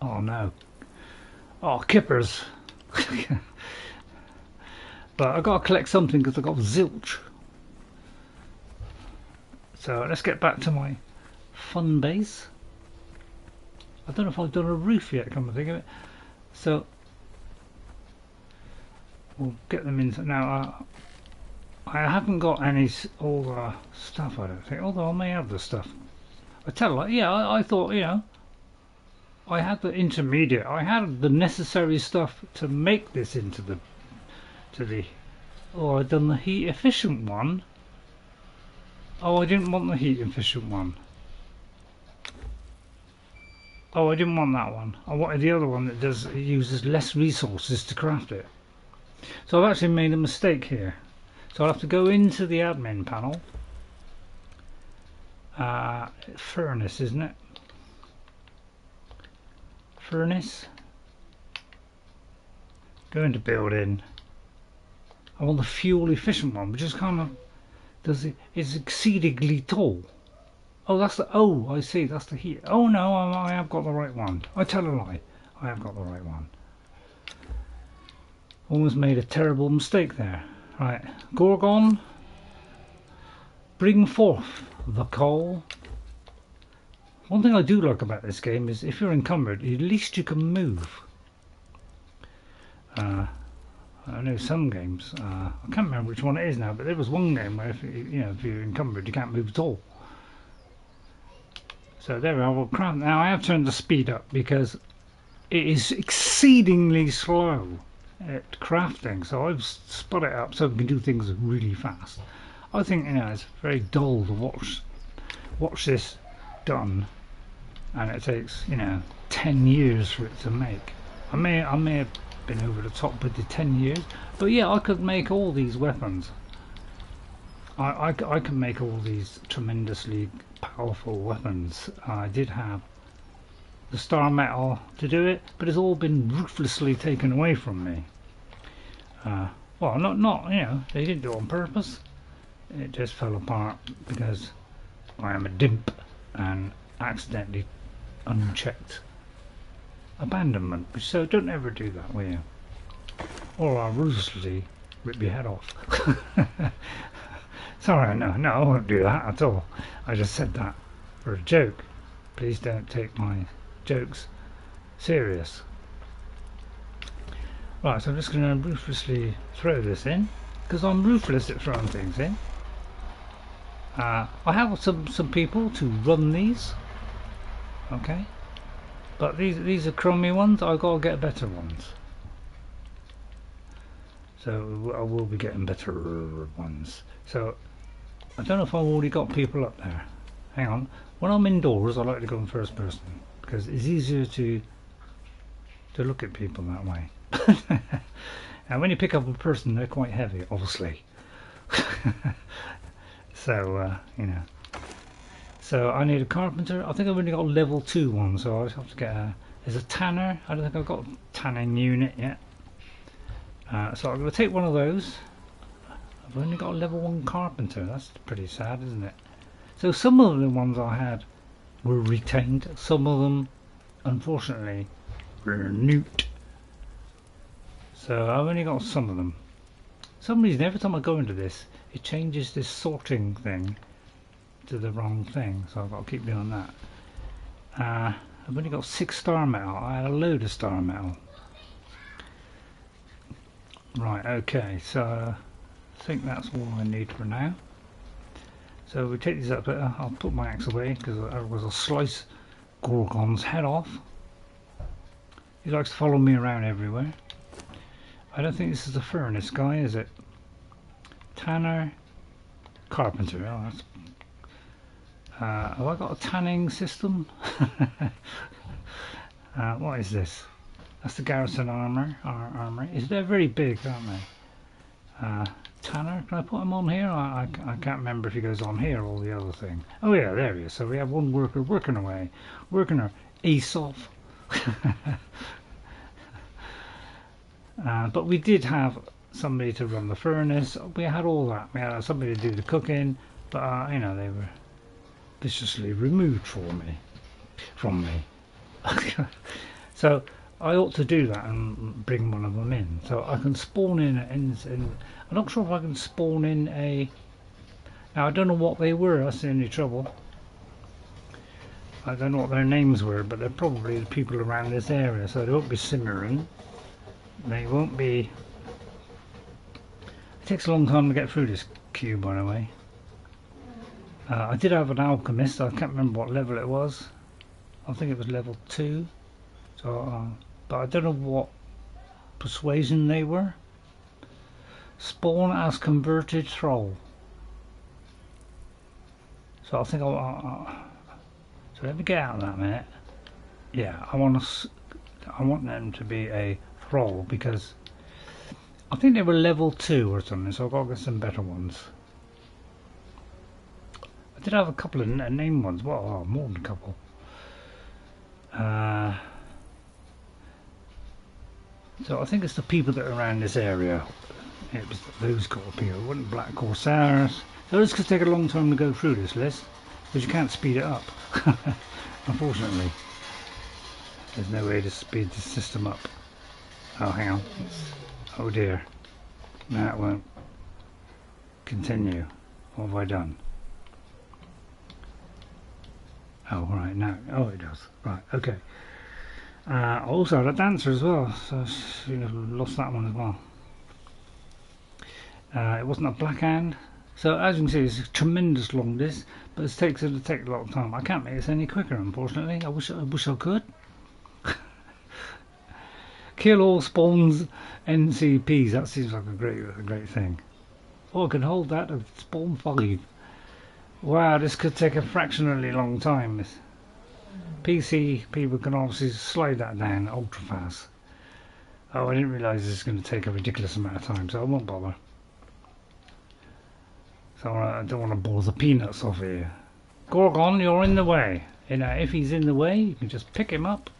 Oh no. Oh, kippers. But I got to collect something because I got zilch. So let's get back to my fun base. I don't know if I've done a roof yet, come to think of it. So we'll get them in now. I haven't got any all the stuff, I don't think, although I may have the stuff. I tell you, like, yeah, I thought, you know, I had the intermediate, I had the necessary stuff to make this into the oh, I'd done the heat efficient one. Oh, I didn't want the heat efficient one. Oh, I didn't want that one. I wanted the other one that does, it uses less resources to craft it. So I've actually made a mistake here. So I'll have to go into the admin panel. Furnace, isn't it? Furnace. Go into building. I want the fuel efficient one, which is kind of is exceedingly tall. Oh, that's the, oh, I see, that's the heat. Oh no, I have got the right one. I tell a lie. I have got the right one. Almost made a terrible mistake there. Right, Gorgon, bring forth the coal. One thing I do like about this game is if you're encumbered, at least you can move. I know some games, I can't remember which one it is now, but there was one game where if you're encumbered, you can't move at all. So there we are. Well, crap. Now I have turned the speed up because it is exceedingly slow at crafting. So I've sped it up so we can do things really fast. I think, you know, it's very dull to watch this done, and it takes, you know, 10 years for it to make. I may have been over the top with the 10 years, but yeah, I could make all these weapons. I can make all these tremendously powerful weapons. I did have the star metal to do it, but it's all been ruthlessly taken away from me. Well, not you know, they didn't do it on purpose. It just fell apart because I am a dimp and accidentally unchecked abandonment. So don't ever do that, will you? Or I'll ruthlessly rip your head off. Sorry, no, I won't do that at all. I just said that for a joke. Please don't take my jokes serious. Right, so I'm just going to ruthlessly throw this in, because I'm ruthless at throwing things in. I have some people to run these, okay, but these are crummy ones. I've got to get better ones. So I will be getting better ones. So I don't know if I've already got people up there. Hang on. When I'm indoors, I like to go in first person because it's easier to look at people that way. And when you pick up a person, they're quite heavy, obviously. So you know. So I need a carpenter. I think I've only got a level 2 one, so I just have to get a. There's a tanner. I don't think I've got a tanning unit yet. So I'm going to take one of those. I've only got a level 1 carpenter. That's pretty sad, isn't it? So some of the ones I had were retained. Some of them, unfortunately, were nuked. So I've only got some of them. For some reason, every time I go into this, it changes this sorting thing to the wrong thing. So I've got to keep doing that. I've only got 6 star metal. I had a load of star metal. Right, okay, so I think that's all I need for now. So we take these up there. I'll put my axe away because otherwise I'll slice Gorgon's head off. He likes to follow me around everywhere. I don't think this is a furnace guy, is it? Tanner, carpenter. Oh, that's. Have I got a tanning system? What is this? That's the garrison armory. They're very big, aren't they? Tanner, can I put him on here? I can't remember if he goes on here or the other thing. Oh yeah, there he is. So we have one worker working away, working our ace off. But we did have somebody to run the furnace. We had all that. We had somebody to do the cooking, but you know, they were viciously removed from me. So I ought to do that and bring one of them in. So I can spawn in. I'm not sure if I can spawn in a. Now I don't know what they were. That's the only trouble. I don't know what their names were, but they're probably the people around this area. So they won't be simmering. They won't be. It takes a long time to get through this queue, by the way. I did have an alchemist. I can't remember what level it was. I think it was level 2. So, but I don't know what persuasion they were. Spawn as converted troll. So I think so let me get out of that minute. Yeah, I want them to be a troll because I think they were level 2 or something. So I've got to get some better ones. I did have a couple of name ones. Well, more than a couple. So I think it's the people that are around this area. It was those got to be. It wasn't Black Corsairs. So this could take a long time to go through this list because you can't speed it up. Unfortunately, there's no way to speed the system up. Oh, hang on. Oh dear. Now it won't continue. What have I done? Oh, right, now. Oh, it does. Right, okay. Also had a dancer as well, so you know, lost that one as well. It wasn't a black hand. So as you can see, it's a tremendous long list, but it takes a lot of time. I can't make this any quicker, unfortunately. I wish I could. Kill all spawns NCPs. That seems like a great thing. Oh, I can hold that and spawn 5. Wow, this could take a fractionally long time. PC people can obviously slow that down ultra fast. Oh, I didn't realise this is going to take a ridiculous amount of time, so I won't bother. So I don't want to bore the peanuts off here. Gorgon, you're in the way. You know, if he's in the way, you can just pick him up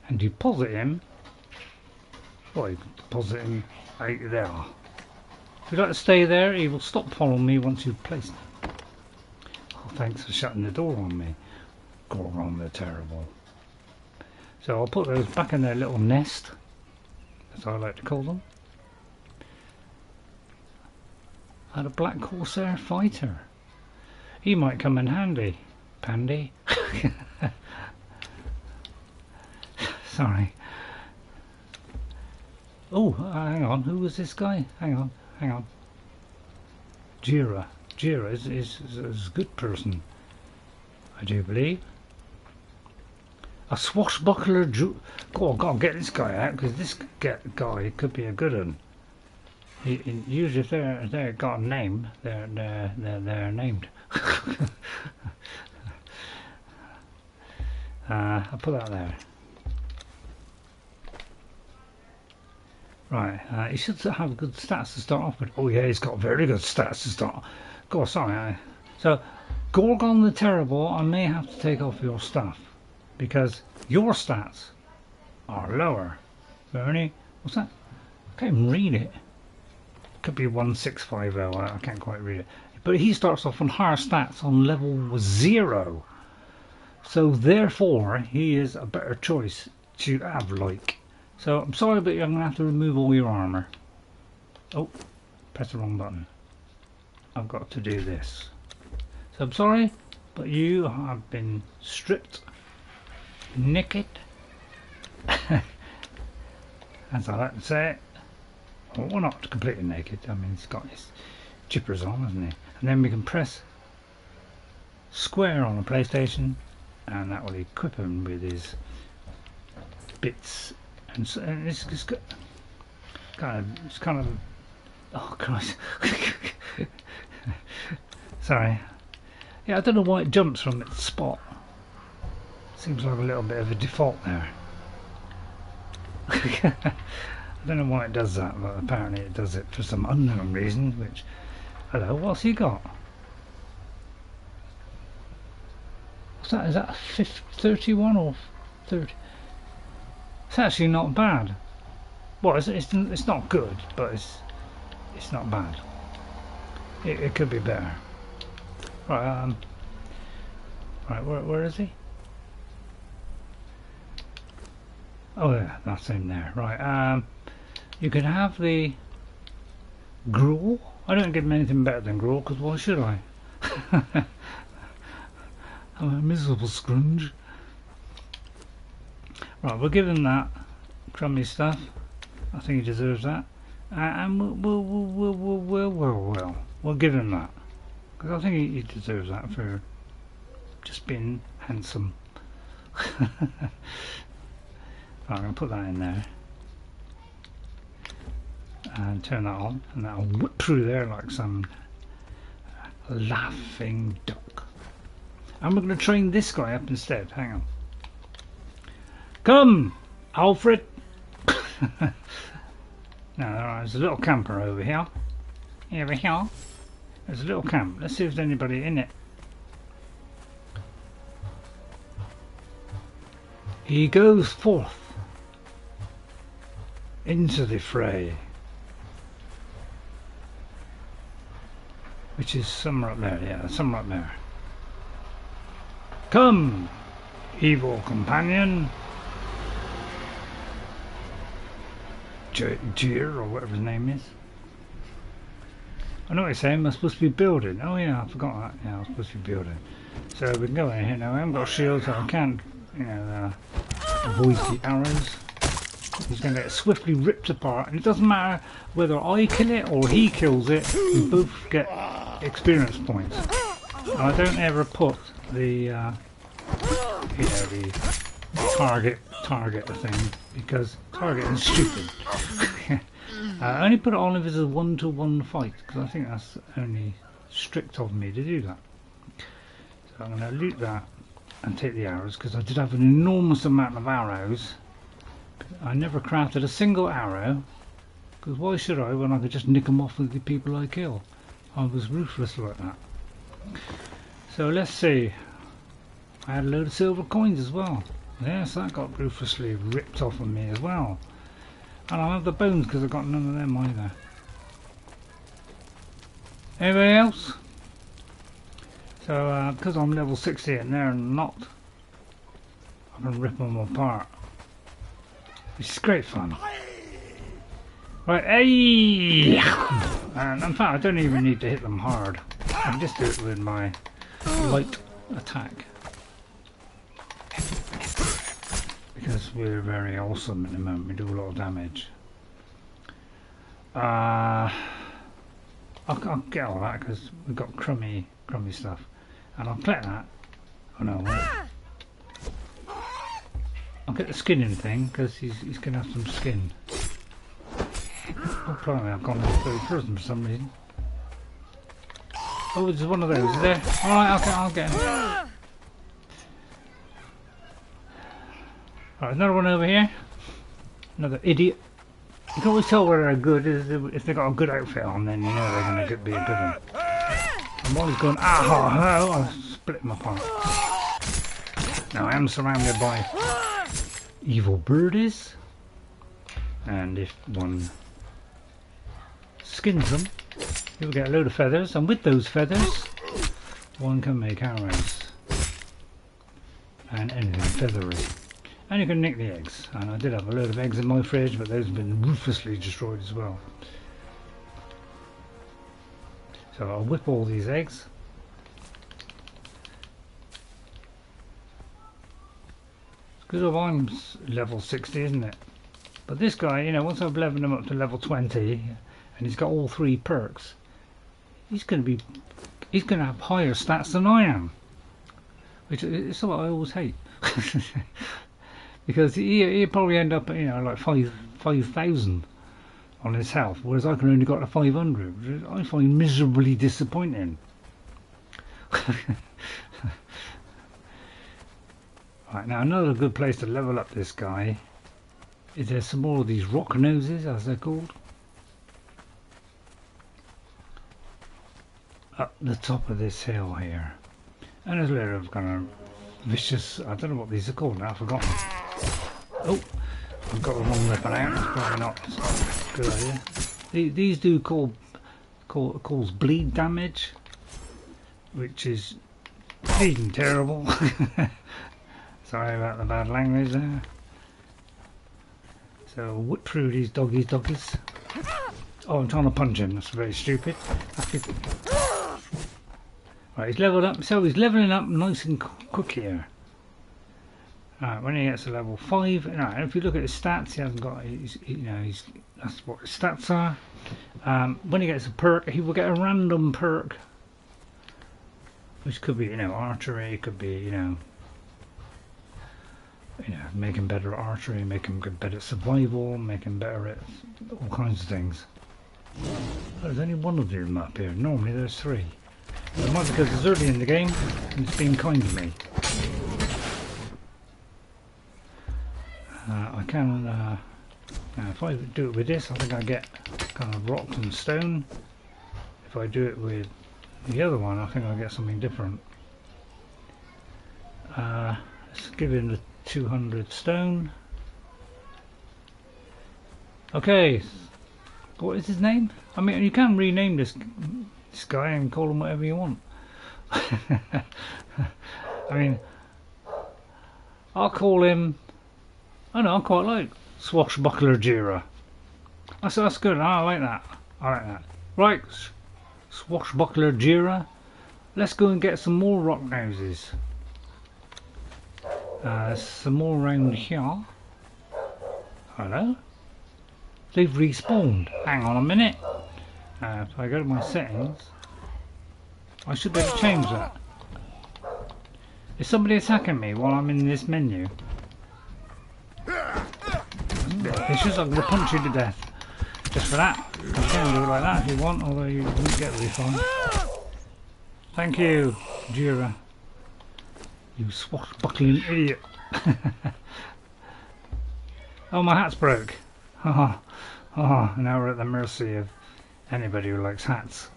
and deposit him. Well, you can deposit him right there. If you'd like to stay there, he will stop following me once you've placed him. Oh, thanks for shutting the door on me. Gorgon, they're terrible. So I'll put those back in their little nest, as I like to call them. And a Black Corsair fighter. He might come in handy. Pandy. Sorry. Oh, hang on. Who was this guy? Hang on. Hang on. Jira. Jira is a good person, I do believe. A swashbuckler. Go on, gotta get this guy out, because this guy could be a good one. Usually, if they're got a name, they're named. I'll put that there. Right, he should have good stats to start off with. Oh yeah, he's got very good stats to start. God, sorry. So, Gorgon the Terrible, I may have to take off your stuff, because your stats are lower. Bernie, what's that? I can't even read it. Could be 1650, I can't quite read it. But he starts off on higher stats on level 0. So therefore, he is a better choice to have, like. So I'm sorry, but I'm going to have to remove all your armour. Oh, press the wrong button. I've got to do this. So I'm sorry, but you have been stripped naked. As I like to say it. Well, not completely naked. I mean, he's got his chippers on, hasn't he? And then we can press square on a PlayStation, and that will equip him with his bits. And it's kind of. Oh Christ! Sorry. Yeah, I don't know why it jumps from its spot. Seems like a little bit of a default there. I don't know why it does that, but apparently it does it for some unknown reason. Which, hello, what's he got? What's that? Is that 31 or 30? It's actually not bad. Well, it's not good, but it's not bad. It could be better. Right, right, where is he? Oh yeah, that's him there. Right, you can have the gruel. I don't give him anything better than gruel, because why should I? I'm a miserable scrunge. Right, we'll give him that crummy stuff. I think he deserves that, and we'll give him that, because I think he deserves that for just being handsome. Right, I'm going to put that in there and turn that on, and that'll whip through there like some laughing duck. And we're going to train this guy up instead. Hang on. Come, Alfred. Now there's a little camper over here. Over here. There's a little camp. Let's see if there's anybody in it. He goes forth into the fray, which is somewhere up there. Yeah, somewhere up there. Come, evil companion. Jeer, or whatever his name is. I know what he's saying. I'm supposed to be building. Oh yeah, I forgot that. Yeah, I'm supposed to be building. So we can go in here now. I haven't got a shield, so I can't, you know, avoid the arrows. He's going to get swiftly ripped apart, and it doesn't matter whether I kill it or he kills it. We both get experience points. And I don't ever put the, you know, the target thing, because target is stupid. I only put it on if it's a 1-to-1 fight, because I think that's only strict of me to do that. So I'm going to loot that and take the arrows, because I did have an enormous amount of arrows. I never crafted a single arrow, because why should I when I could just nick them off with the people I kill? I was ruthless like that. So let's see. I had a load of silver coins as well. Yes, that got ruthlessly ripped off of me as well. And I'll have the bones, because I've got none of them either. Anybody else? So because I'm level 60 and they're not, I can rip them apart Which is great fun. Right, hey! And in fact, I don't even need to hit them hard. I can just do it with my light attack. Because we're very awesome at the moment, we do a lot of damage. I'll get all that because we've got crummy stuff. And I'll collect that. Oh no, wait. I'll get the skinning thing because he's going to have some skin. Oh, blimey, I've gone into third person for some reason. Oh, there's one of those, is there? Alright, I'll get him. Alright, another one over here. Another idiot. You can always tell whether they're good if they've got a good outfit on, then you know they're going to be a good one. I'm always going, I'll split them apart. Now I am surrounded by evil birdies, and if one skins them, you'll get a load of feathers, and with those feathers, one can make arrows and anything feathery. And you can nick the eggs, and I did have a load of eggs in my fridge, but those have been ruthlessly destroyed as well. So I'll whip all these eggs. Because I'm level 60, isn't it? But this guy, you know, once I've leveled him up to level 20, and he's got all 3 perks, he's going to have higher stats than I am, which is what I always hate. Because he'll probably end up, you know, like 5,000 on his health, whereas I can only got to 500, which I find miserably disappointing. Right, now another good place to level up this guy is there's some more of these rock noses, as they're called, up the top of this hill here. And there's a little of kind of vicious, I don't know what these are called now, I've forgotten. Oh, I've got the wrong weapon out, that's probably not a good idea. These do cause bleed damage, which is bleeding terrible. Sorry about the bad language there. So whip through these doggies. Oh, I'm trying to punch him, that's very stupid. Right, he's leveled up, so he's leveling up nice and quick here. Right, when he gets to level 5, right, if you look at his stats, he hasn't got, that's what his stats are. When he gets a perk, he will get a random perk, which could be, you know, archery, could be, you know, make him better at archery, make him get better at survival, make him better at all kinds of things. There's only one of them up here. Normally there's 3. It might be because it's early in the game and it's been kind to me. I can, now if I do it with this, I think I get kind of rocks and stone. If I do it with the other one, I think I'll get something different. Let's give him the 200 stone. Okay, what is his name? I mean, you can rename this guy and call him whatever you want. I mean, I'll call him, I know, I quite like Swashbuckler Jira. That's good, I like that. Right, Swashbuckler Jira, let's go and get some more rock noses. Some more around here. Hello? They've respawned. Hang on a minute. If I go to my settings, I should be able to change that. Is somebody attacking me while I'm in this menu? It's just I'm going to punch you to death. Just for that. You can do it like that if you want, although you won't get very far. Thank you, Jira. You swashbuckling idiot. Oh, my hat's broke. Oh, now we're at the mercy of anybody who likes hats.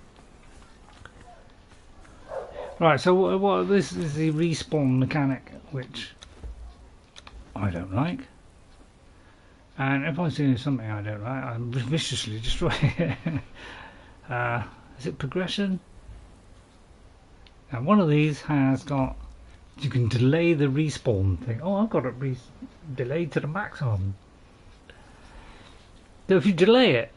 Right, so what this is the respawn mechanic, which I don't like. And if I see something I don't like, I viciously destroy it. Is it progression? And one of these has got, you can delay the respawn thing. Oh, I've got it delayed to the maximum. So if you delay it,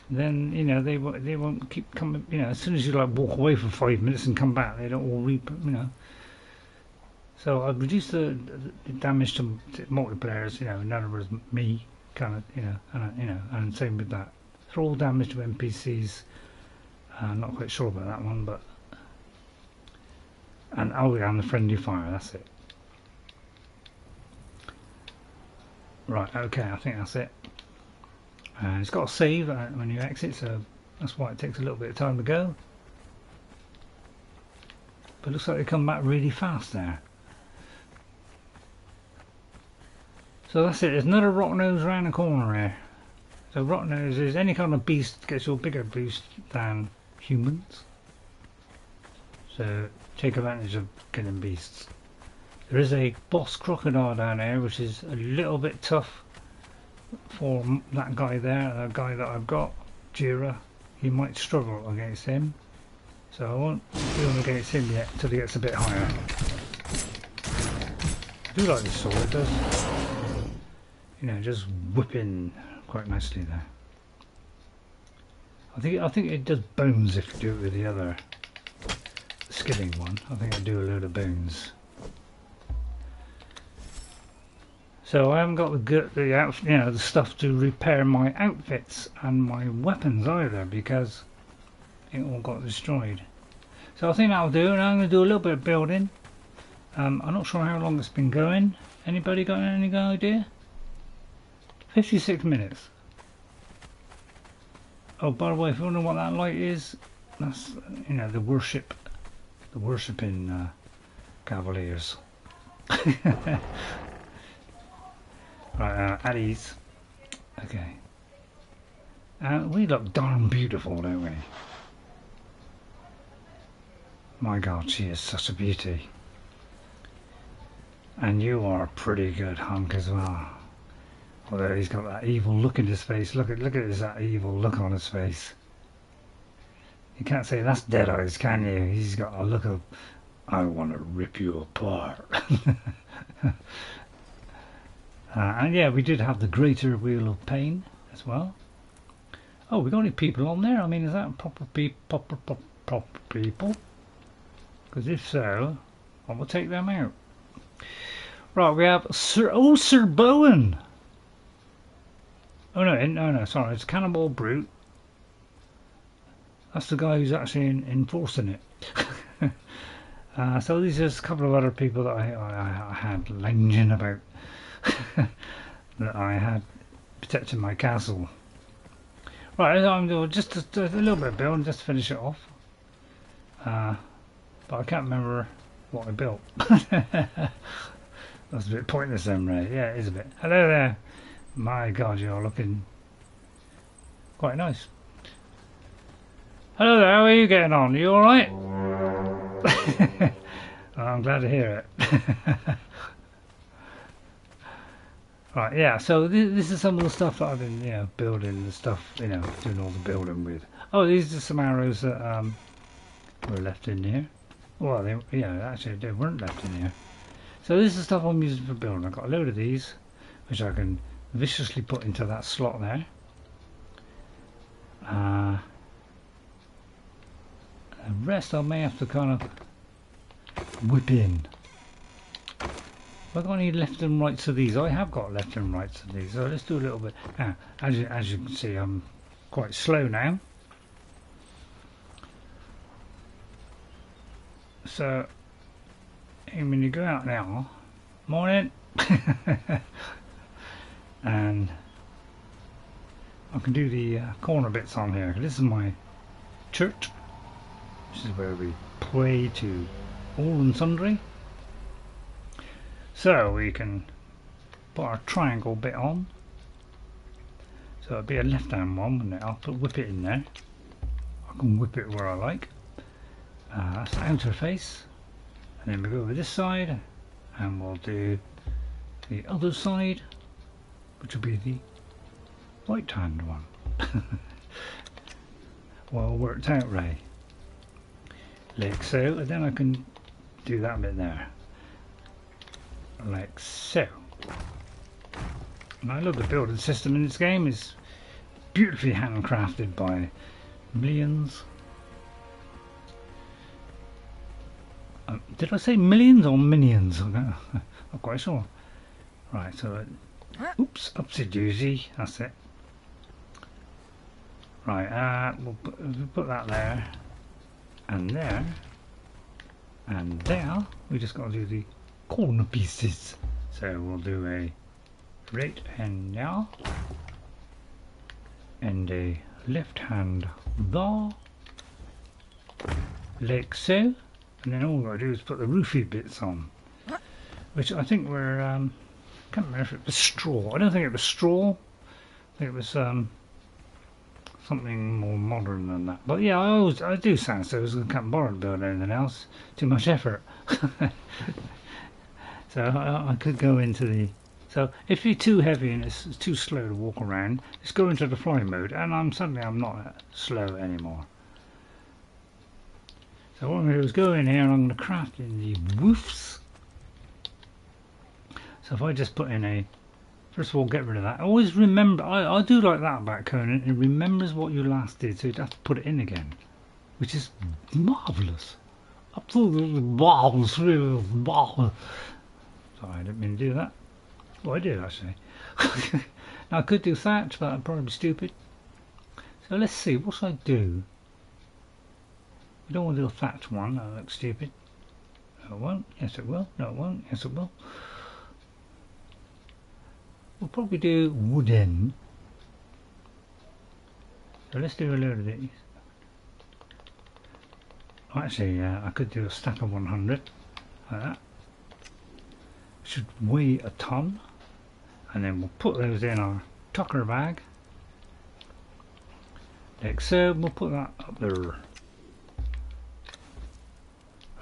then you know they won't keep coming. You know, as soon as you like walk away for 5 minutes and come back, they don't all you know. So I've reduced the damage to multiplayers. You know, in other words, me kind of, you know, and same with that. Thrall damage to NPCs. I'm not quite sure about that one, but and oh yeah, and the friendly fire. That's it. Right. Okay. I think that's it. It's got a save when you exit, so that's why it takes a little bit of time to go. But it looks like they come back really fast there. So that's it. There's another rock nose around the corner here. So rock nose is any kind of beast gets your bigger boost than humans. So take advantage of killing beasts. There is a boss crocodile down there, which is a little bit tough for that guy there, the guy that I've got, Jira. He might struggle against him, so I won't do him against him yet until he gets a bit higher. I do like this sword, it does, you know, just whipping quite nicely there. I think it does bones if you do it with the other skilling one. I think I do a load of bones. So I haven't got the stuff to repair my outfits and my weapons either, because it all got destroyed. So I think that'll do, and I'm going to do a little bit of building. I'm not sure how long it's been going. Anybody got any idea? 56 minutes. Oh, by the way, if you wonder what that light is, that's, you know, the worshipping cavaliers. Right, at ease. Okay. We look darn beautiful, don't we? My God, she is such a beauty. And you are a pretty good hunk as well. Although he's got that evil look in his face. Look at that evil look on his face. You can't say that's dead eyes, can you? He's got a look of, I want to rip you apart. And yeah, we did have the Greater Wheel of Pain as well. Oh, we got any people on there? I mean, is that proper people? Because if so, I will take them out. Right, we have Sir Bowen. Oh no, sorry, it's Cannibal Brute. That's the guy who's actually enforcing it. So these are a couple of other people that I had lounging about. That I had protecting my castle. Right, I'm doing just a little bit of building just to finish it off. But I can't remember what I built. That's a bit pointless then, Ray. Yeah, it is a bit. Hello there. My God, you're looking quite nice. Hello there, how are you getting on? Are you alright? I'm glad to hear it. Right, yeah, so this is some of the stuff that I've been, you know, building the stuff, you know, doing all the building with. Oh, these are some arrows that were left in here. Well, actually they weren't left in here. So this is the stuff I'm using for building. I've got a load of these, which I can viciously put into that slot there. The rest I may have to kind of whip in. Have I got any left and rights of these? I have got left and rights of these, so let's do a little bit. Now, as you can see, I'm quite slow now. So, when you go out now, morning, and I can do the corner bits on here. This is my church. This is where we pray to all and sundry. So we can put our triangle bit on. So it'll be a left hand one, wouldn't it? I'll whip it in there. I can whip it where I like. That's the outer face. And then we go over this side and we'll do the other side, which will be the right hand one. Well worked out, Ray. Like so, and then I can do that bit there. Like so. And I love the building system in this game. Is beautifully handcrafted by millions. Did I say millions or minions? I'm not quite sure. Right, so oops, upsy doozy. That's it. Right, we'll put that there, and there, and there. We just got to do the corner pieces. So we'll do a right hand now, and a left hand there, like so, and then all we've got to do is put the roofy bits on, which I think were can't remember if it was straw. I don't think it was straw. I think it was something more modern than that. But yeah, I do sound so. I can't bother to build anything else. Too much effort. So I could go into the. So if you're too heavy and it's too slow to walk around, just go into the fly mode, and I'm not slow anymore. So what I'm going to do is go in here and I'm going to craft in the woofs. So if I just put in a, first of all, get rid of that. Always remember, I do like that about Conan. It remembers what you last did, so you'd have to put it in again, which is marvellous. Absolutely marvellous, really marvellous. Sorry, I didn't mean to do that. Well, I did actually. Now I could do thatch, but I'd probably be stupid. So let's see, what should I do? We don't want to do a thatch one, that looks stupid. No, it won't. Yes, it will. No, it won't. Yes, it will. We'll probably do wooden. So let's do a load of these. Actually, I could do a stack of 100 like that. Should weigh a ton, and then we'll put those in our tucker bag like so. We'll put that up there.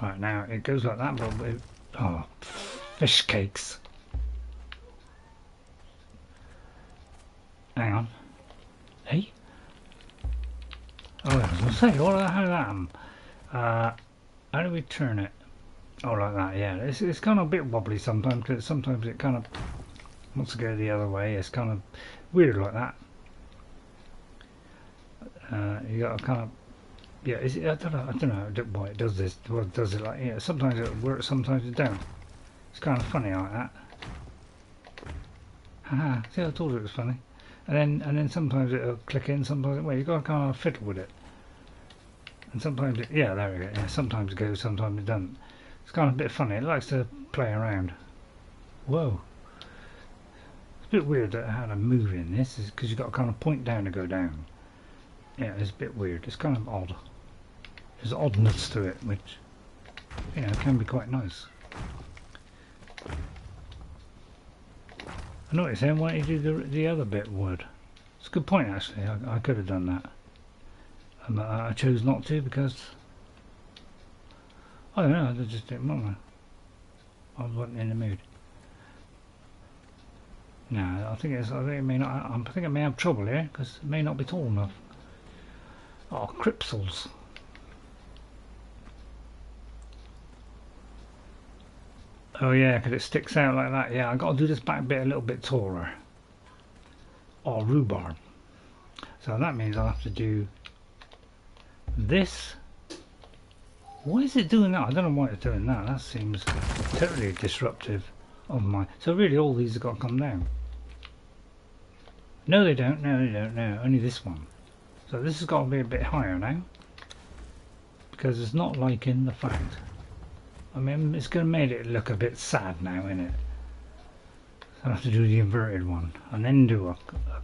Right, now it goes like that, but oh, fish cakes. Hang on. Hey? Oh, I was going to say, what the hell is that? How do we turn it? Oh, like that, yeah. It's kind of a bit wobbly sometimes, because sometimes it kind of wants to go the other way. It's kind of weird like that. You got to kind of, yeah. I don't know why it does this. Well, it does it like, yeah. Sometimes it works, sometimes it don't. It's kind of funny like that. Haha. See, I told you it was funny. And then sometimes it'll click in, sometimes it, well, you got to kind of fiddle with it. And sometimes it, yeah, there we go. Yeah, sometimes it goes, sometimes it doesn't. It's kind of a bit funny. It likes to play around. Whoa. It's a bit weird how to move in this, because you've got to kind of point down to go down. Yeah, it's a bit weird. It's kind of odd. There's oddness to it, which, you know, can be quite nice. I noticed then, why don't you do the other bit wood? It's a good point actually. I could have done that. I chose not to because I don't know, I just didn't want to. I wasn't in the mood. No, I think it may not. I think I may have trouble here because it may not be tall enough. Oh, cripsels. Oh yeah, because it sticks out like that. Yeah, I got to do this back bit a little bit taller. Oh, rhubarb. So that means I'll have to do this. Why is it doing that? I don't know why it's doing that. That seems totally disruptive of my. So really, all these have got to come down. No, they don't. No, they don't. No, only this one. So this has got to be a bit higher now because it's not liking the fact. I mean, it's going to make it look a bit sad now, isn't it? So I have to do the inverted one and then do a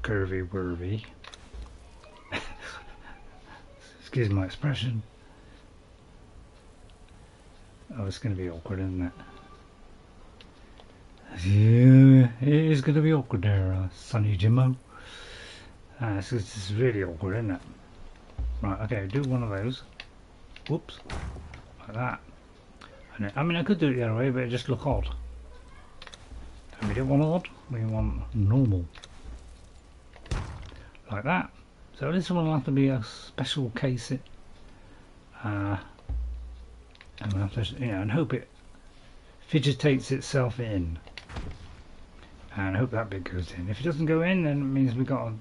curvy wurvy. Excuse my expression. Oh, it's going to be awkward, isn't it? Yeah, it is going to be awkward there, Sonny Jimmo. This is really awkward, isn't it? Right, okay, do one of those. Whoops. Like that. And I mean, I could do it the other way, but it just look odd. And we don't want odd, we want normal. Like that. So this one will have to be a special case. And we'll have to, you know, and hope it vegetates itself in. And I hope that bit goes in. If it doesn't go in, then it means we've got to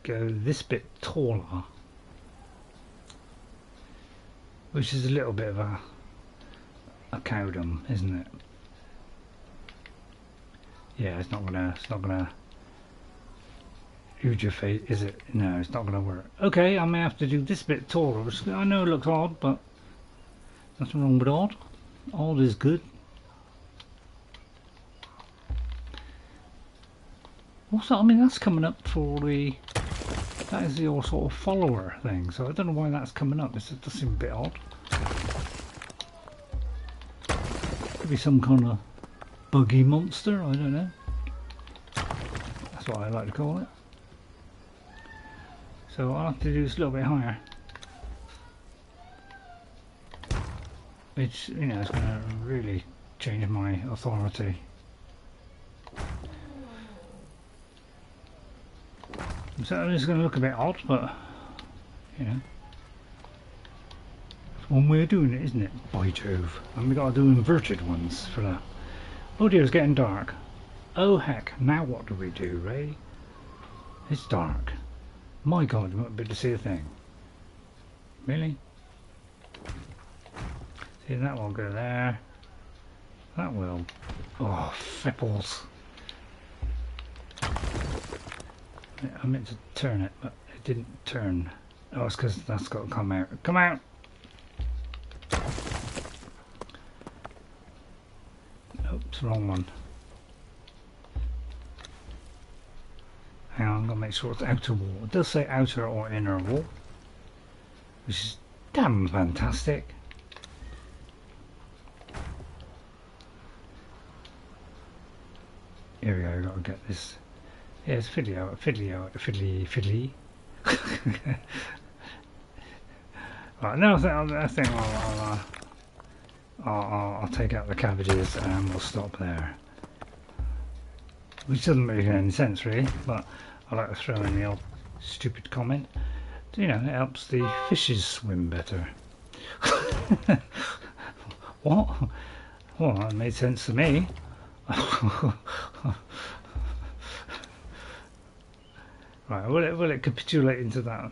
go this bit taller, which is a little bit of a cowdom, isn't it? Yeah, it's not gonna huge your face, is it? No, it's not gonna work. Okay, I may have to do this bit taller, which I know it looks odd, but nothing wrong with odd. Odd is good. Also, I mean, that's coming up for the, that is your sort of follower thing, so I don't know why that's coming up. It does seem a bit odd. Could be some kind of buggy monster, I don't know. That's what I like to call it. So I'll have to do this a little bit higher. Which, you know, is going to really change my authority. So it's going to look a bit odd, but, you know, it's one way of doing it, isn't it? By Jove. And we've got to do inverted ones for that. Oh dear, it's getting dark. Oh heck, now what do we do, Ray? It's dark. My God, you won't be able to see a thing. Really? See, that won't go there. That will. Oh, fipples. I meant to turn it, but it didn't turn. Oh, it's because that's got to come out. Come out! Oops, wrong one. Hang on, I'm going to make sure it's outer wall. It does say outer or inner wall, which is damn fantastic. Here we go, I've got to get this. Yeah, it's fiddly. Right, now I think I'll take out the cabbages and we'll stop there. Which doesn't make any sense really, but I like to throw in the old stupid comment. You know, it helps the fishes swim better. What? Well, that made sense to me. Right, will it capitulate into that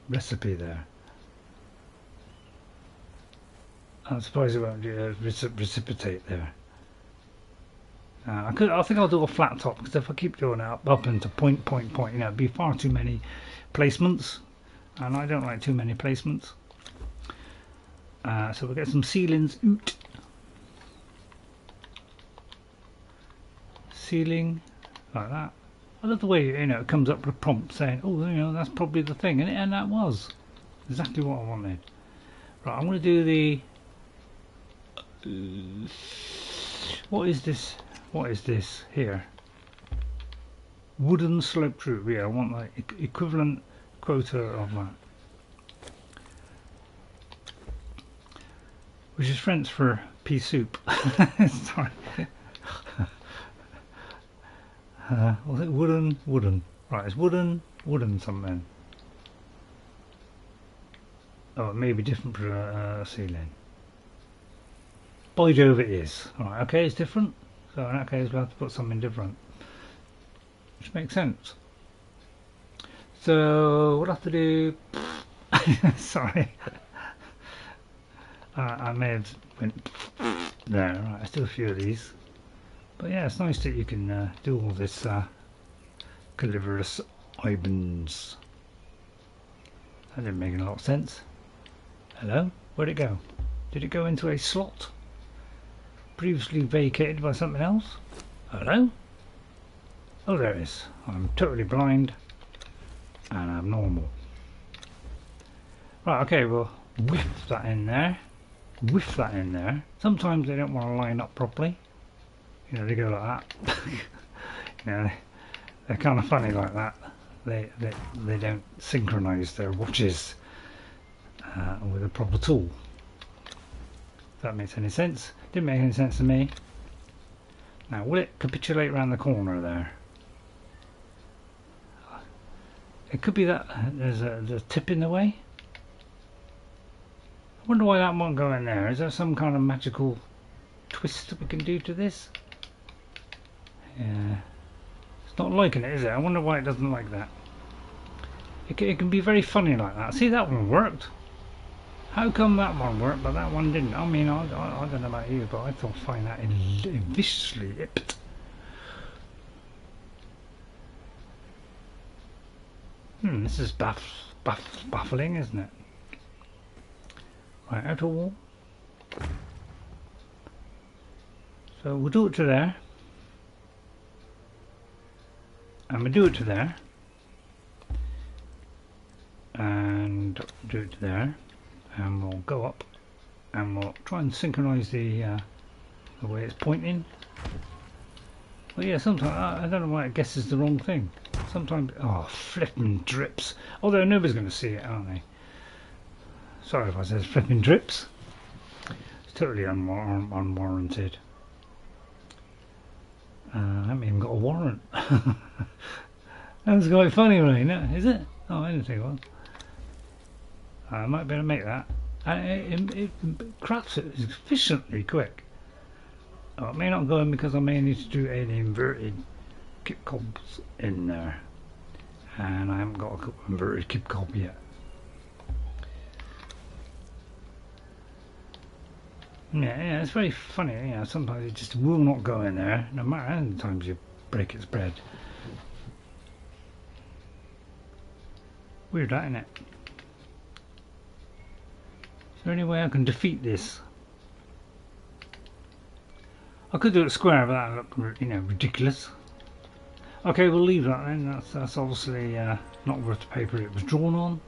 recipe there? I'm surprised it won't reciprocate there. I think I'll do a flat top, because if I keep doing it up into point, you know, it'd be far too many placements, and I don't like too many placements. So we'll get some ceilings out. Ceiling like that. I love the way, you know, it comes up with a prompt saying, oh, you know, that's probably the thing, and that was exactly what I wanted. Right, I'm going to do the what is this here? Wooden sloped roof. Yeah, I want like equivalent quota of that, which is French for pea soup. Sorry. Was it wooden? Right, it's wooden something. Oh, it may be different for a ceiling. By Jove, it is. Alright, okay, it's different. So in that case, we'll have to put something different. Which makes sense. So, we'll have to do... Sorry. I may have went there. Right, I still a few of these. But yeah, it's nice that you can do all this carnivorous ibans. That didn't make a lot of sense. Hello? Where'd it go? Did it go into a slot? Previously vacated by something else? Hello? Oh, there it is. I'm totally blind and abnormal. Right, okay, well, whiff that in there. Whiff that in there. Sometimes they don't want to line up properly. You know, they go like that. You know, they're kind of funny like that. They don't synchronise their watches with a proper tool. If that makes any sense. Didn't make any sense to me. Now, will it capitulate around the corner there? It could be that there's a tip in the way. I wonder why that won't go in there. Is there some kind of magical twist that we can do to this? Yeah. It's not liking it, is it? I wonder why it doesn't like that. It can be very funny like that. See, that one worked. How come that one worked but that one didn't? I mean, I don't know about you, but I thought find that viciously ipped. This is baffling, isn't it? Right, outer wall. So we'll do it to there. And we'll do it to there. And do it to there. And we'll go up. And we'll try and synchronize the way it's pointing. Well, yeah, sometimes I don't know why it guesses the wrong thing. Sometimes, oh, flipping drips. Although nobody's going to see it, aren't they? Sorry if I said flipping drips. It's totally unwarranted. I haven't even got a warrant. That's quite funny, right? No, is it? Oh, I didn't think it was. I might be able to make that. It crafts it efficiently quick. Oh, it may not go in because I may need to do an inverted kip cobs in there. And I haven't got a inverted kip cob yet. Yeah, it's very funny. You know, sometimes it just will not go in there, no matter how many times you break its bread. Weird, that, isn't it? Is there any way I can defeat this? I could do it square, but that would look, you know, ridiculous. Okay, we'll leave that then. That's obviously not worth the paper it was drawn on.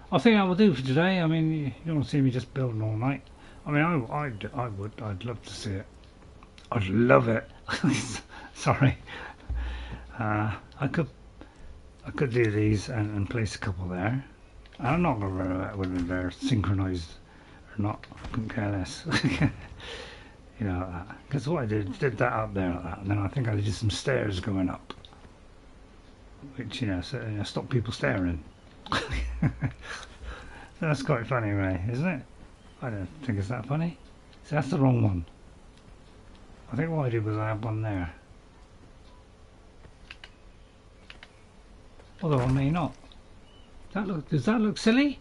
I think that will do for today. I mean, you don't want to see me just building all night. I mean, I'd love to see it. I'd love it. Sorry. I could do these and place a couple there. I'm not going to worry about whether they're synchronized or not. I couldn't care less. You know, because what I did that up there like that, and then I think I did some stairs going up, which, you know, so, you know, stop people staring. That's quite funny, Ray, isn't it? I don't think it's that funny. See, that's the wrong one. I think what I did was I had one there. Although I may not. Does that look silly?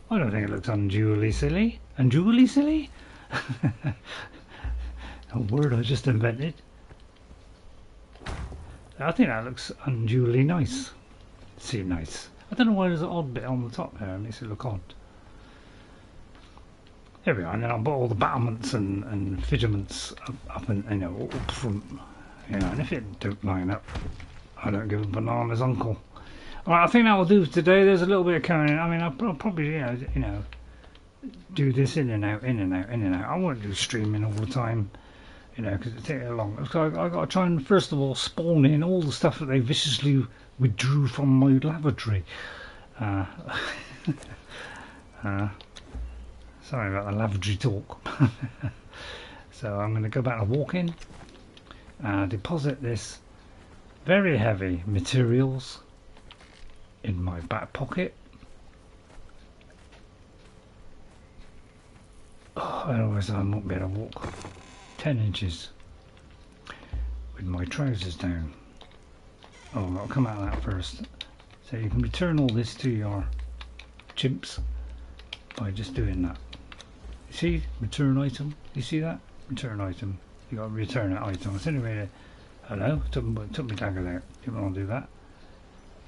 I don't think it looks unduly silly. Unduly silly? A word I just invented. I think that looks unduly nice. See, nice. I don't know why there's an odd bit on the top there. It makes it look odd. There we are. And then I'll put all the battlements and fidgements up and, you know, up front. You know, and if it don't line up, I don't give a banana's uncle. Alright, I think that will do for today. There's a little bit of carrying. I mean, I'll probably, you know, do this in and out, in and out, in and out. I won't do streaming all the time, you know, because it takes a long. So I've got to try and first of all spawn in all the stuff that they viciously withdrew from my lavatory. Sorry about the lavatory talk. So I'm going to go back to walking, deposit this very heavy materials in my back pocket. Oh, otherwise I won't be able to walk 10 inches with my trousers down. Oh, I'll come out of that first. So you can return all this to your chimps by just doing that. You see, return item. You see that? Return item. You got to return that item. It's anyway. Hello, took me dagger out. You want to do that?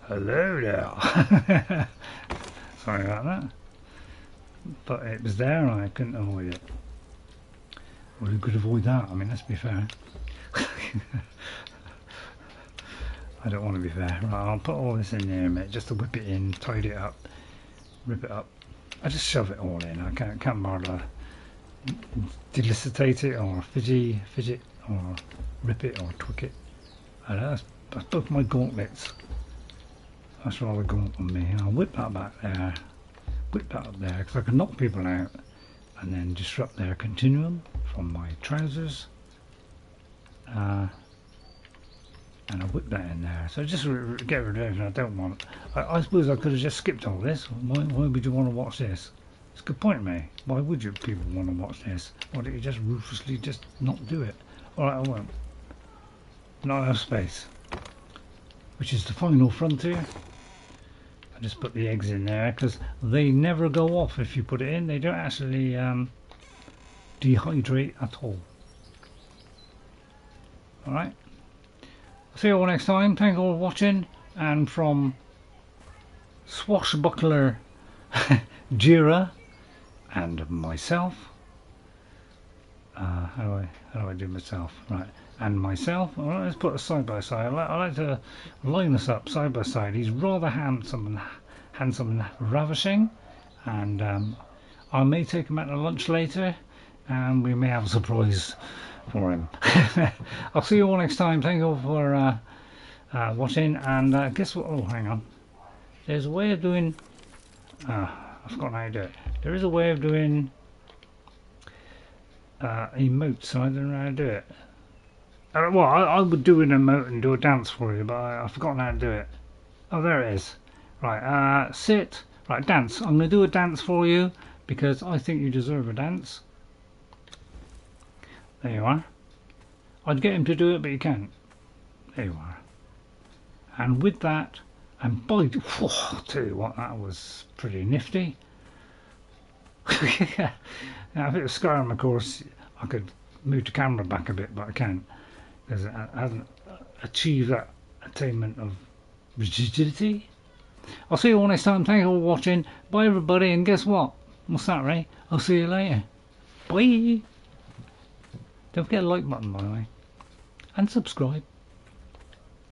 Hello there. Sorry about that. But it was there and I couldn't avoid it. Well, who could avoid that? I mean, let's be fair. I don't want to be fair. Right, I'll put all this in there, mate, just to whip it in, tidy it up, rip it up. I just shove it all in. I can't bother delicitate it or fidget or rip it or twick it. I know, that's both my gauntlets. That's rather gaunt on me. I'll whip that back there, whip that up there, because I can knock people out and then disrupt their continuum from my trousers. And I'll whip that in there. So just get rid of everything I don't want. I suppose I could have just skipped all this. Why would you want to watch this? It's a good point, mate. Why would you people want to watch this? Why don't you just ruthlessly just not do it? Alright, I won't. Not enough space. which is the final frontier. I just put the eggs in there because they never go off if you put it in. They don't actually dehydrate at all. Alright, see you all next time. Thank you all for watching, and from swashbuckler Jira and myself, how do I do myself? Right, and myself. All right, let's put us side by side. I like to line us up side by side. He's rather handsome and ravishing, and I may take him out to lunch later, and we may have a surprise for him. I'll see you all next time. Thank you all for watching, and guess what? Oh, hang on. There's a way of doing. I've forgotten how to do it. There is a way of doing emotes. I don't know how to do it. Well, I would do an emote and do a dance for you, but I've forgotten how to do it. Oh, there it is. Right, sit. Right, dance. I'm going to do a dance for you because I think you deserve a dance. There you are. I'd get him to do it, but you can't. There you are. And with that, and by I'll tell you what, that was pretty nifty. Now, if it was Skyrim, of course, I could move the camera back a bit, but I can't because it hasn't achieved that attainment of rigidity. I'll see you all next time. Thank you all for watching. Bye, everybody, and guess what? What's that, Ray? I'll see you later. Bye. Don't forget the like button, by the way, and subscribe.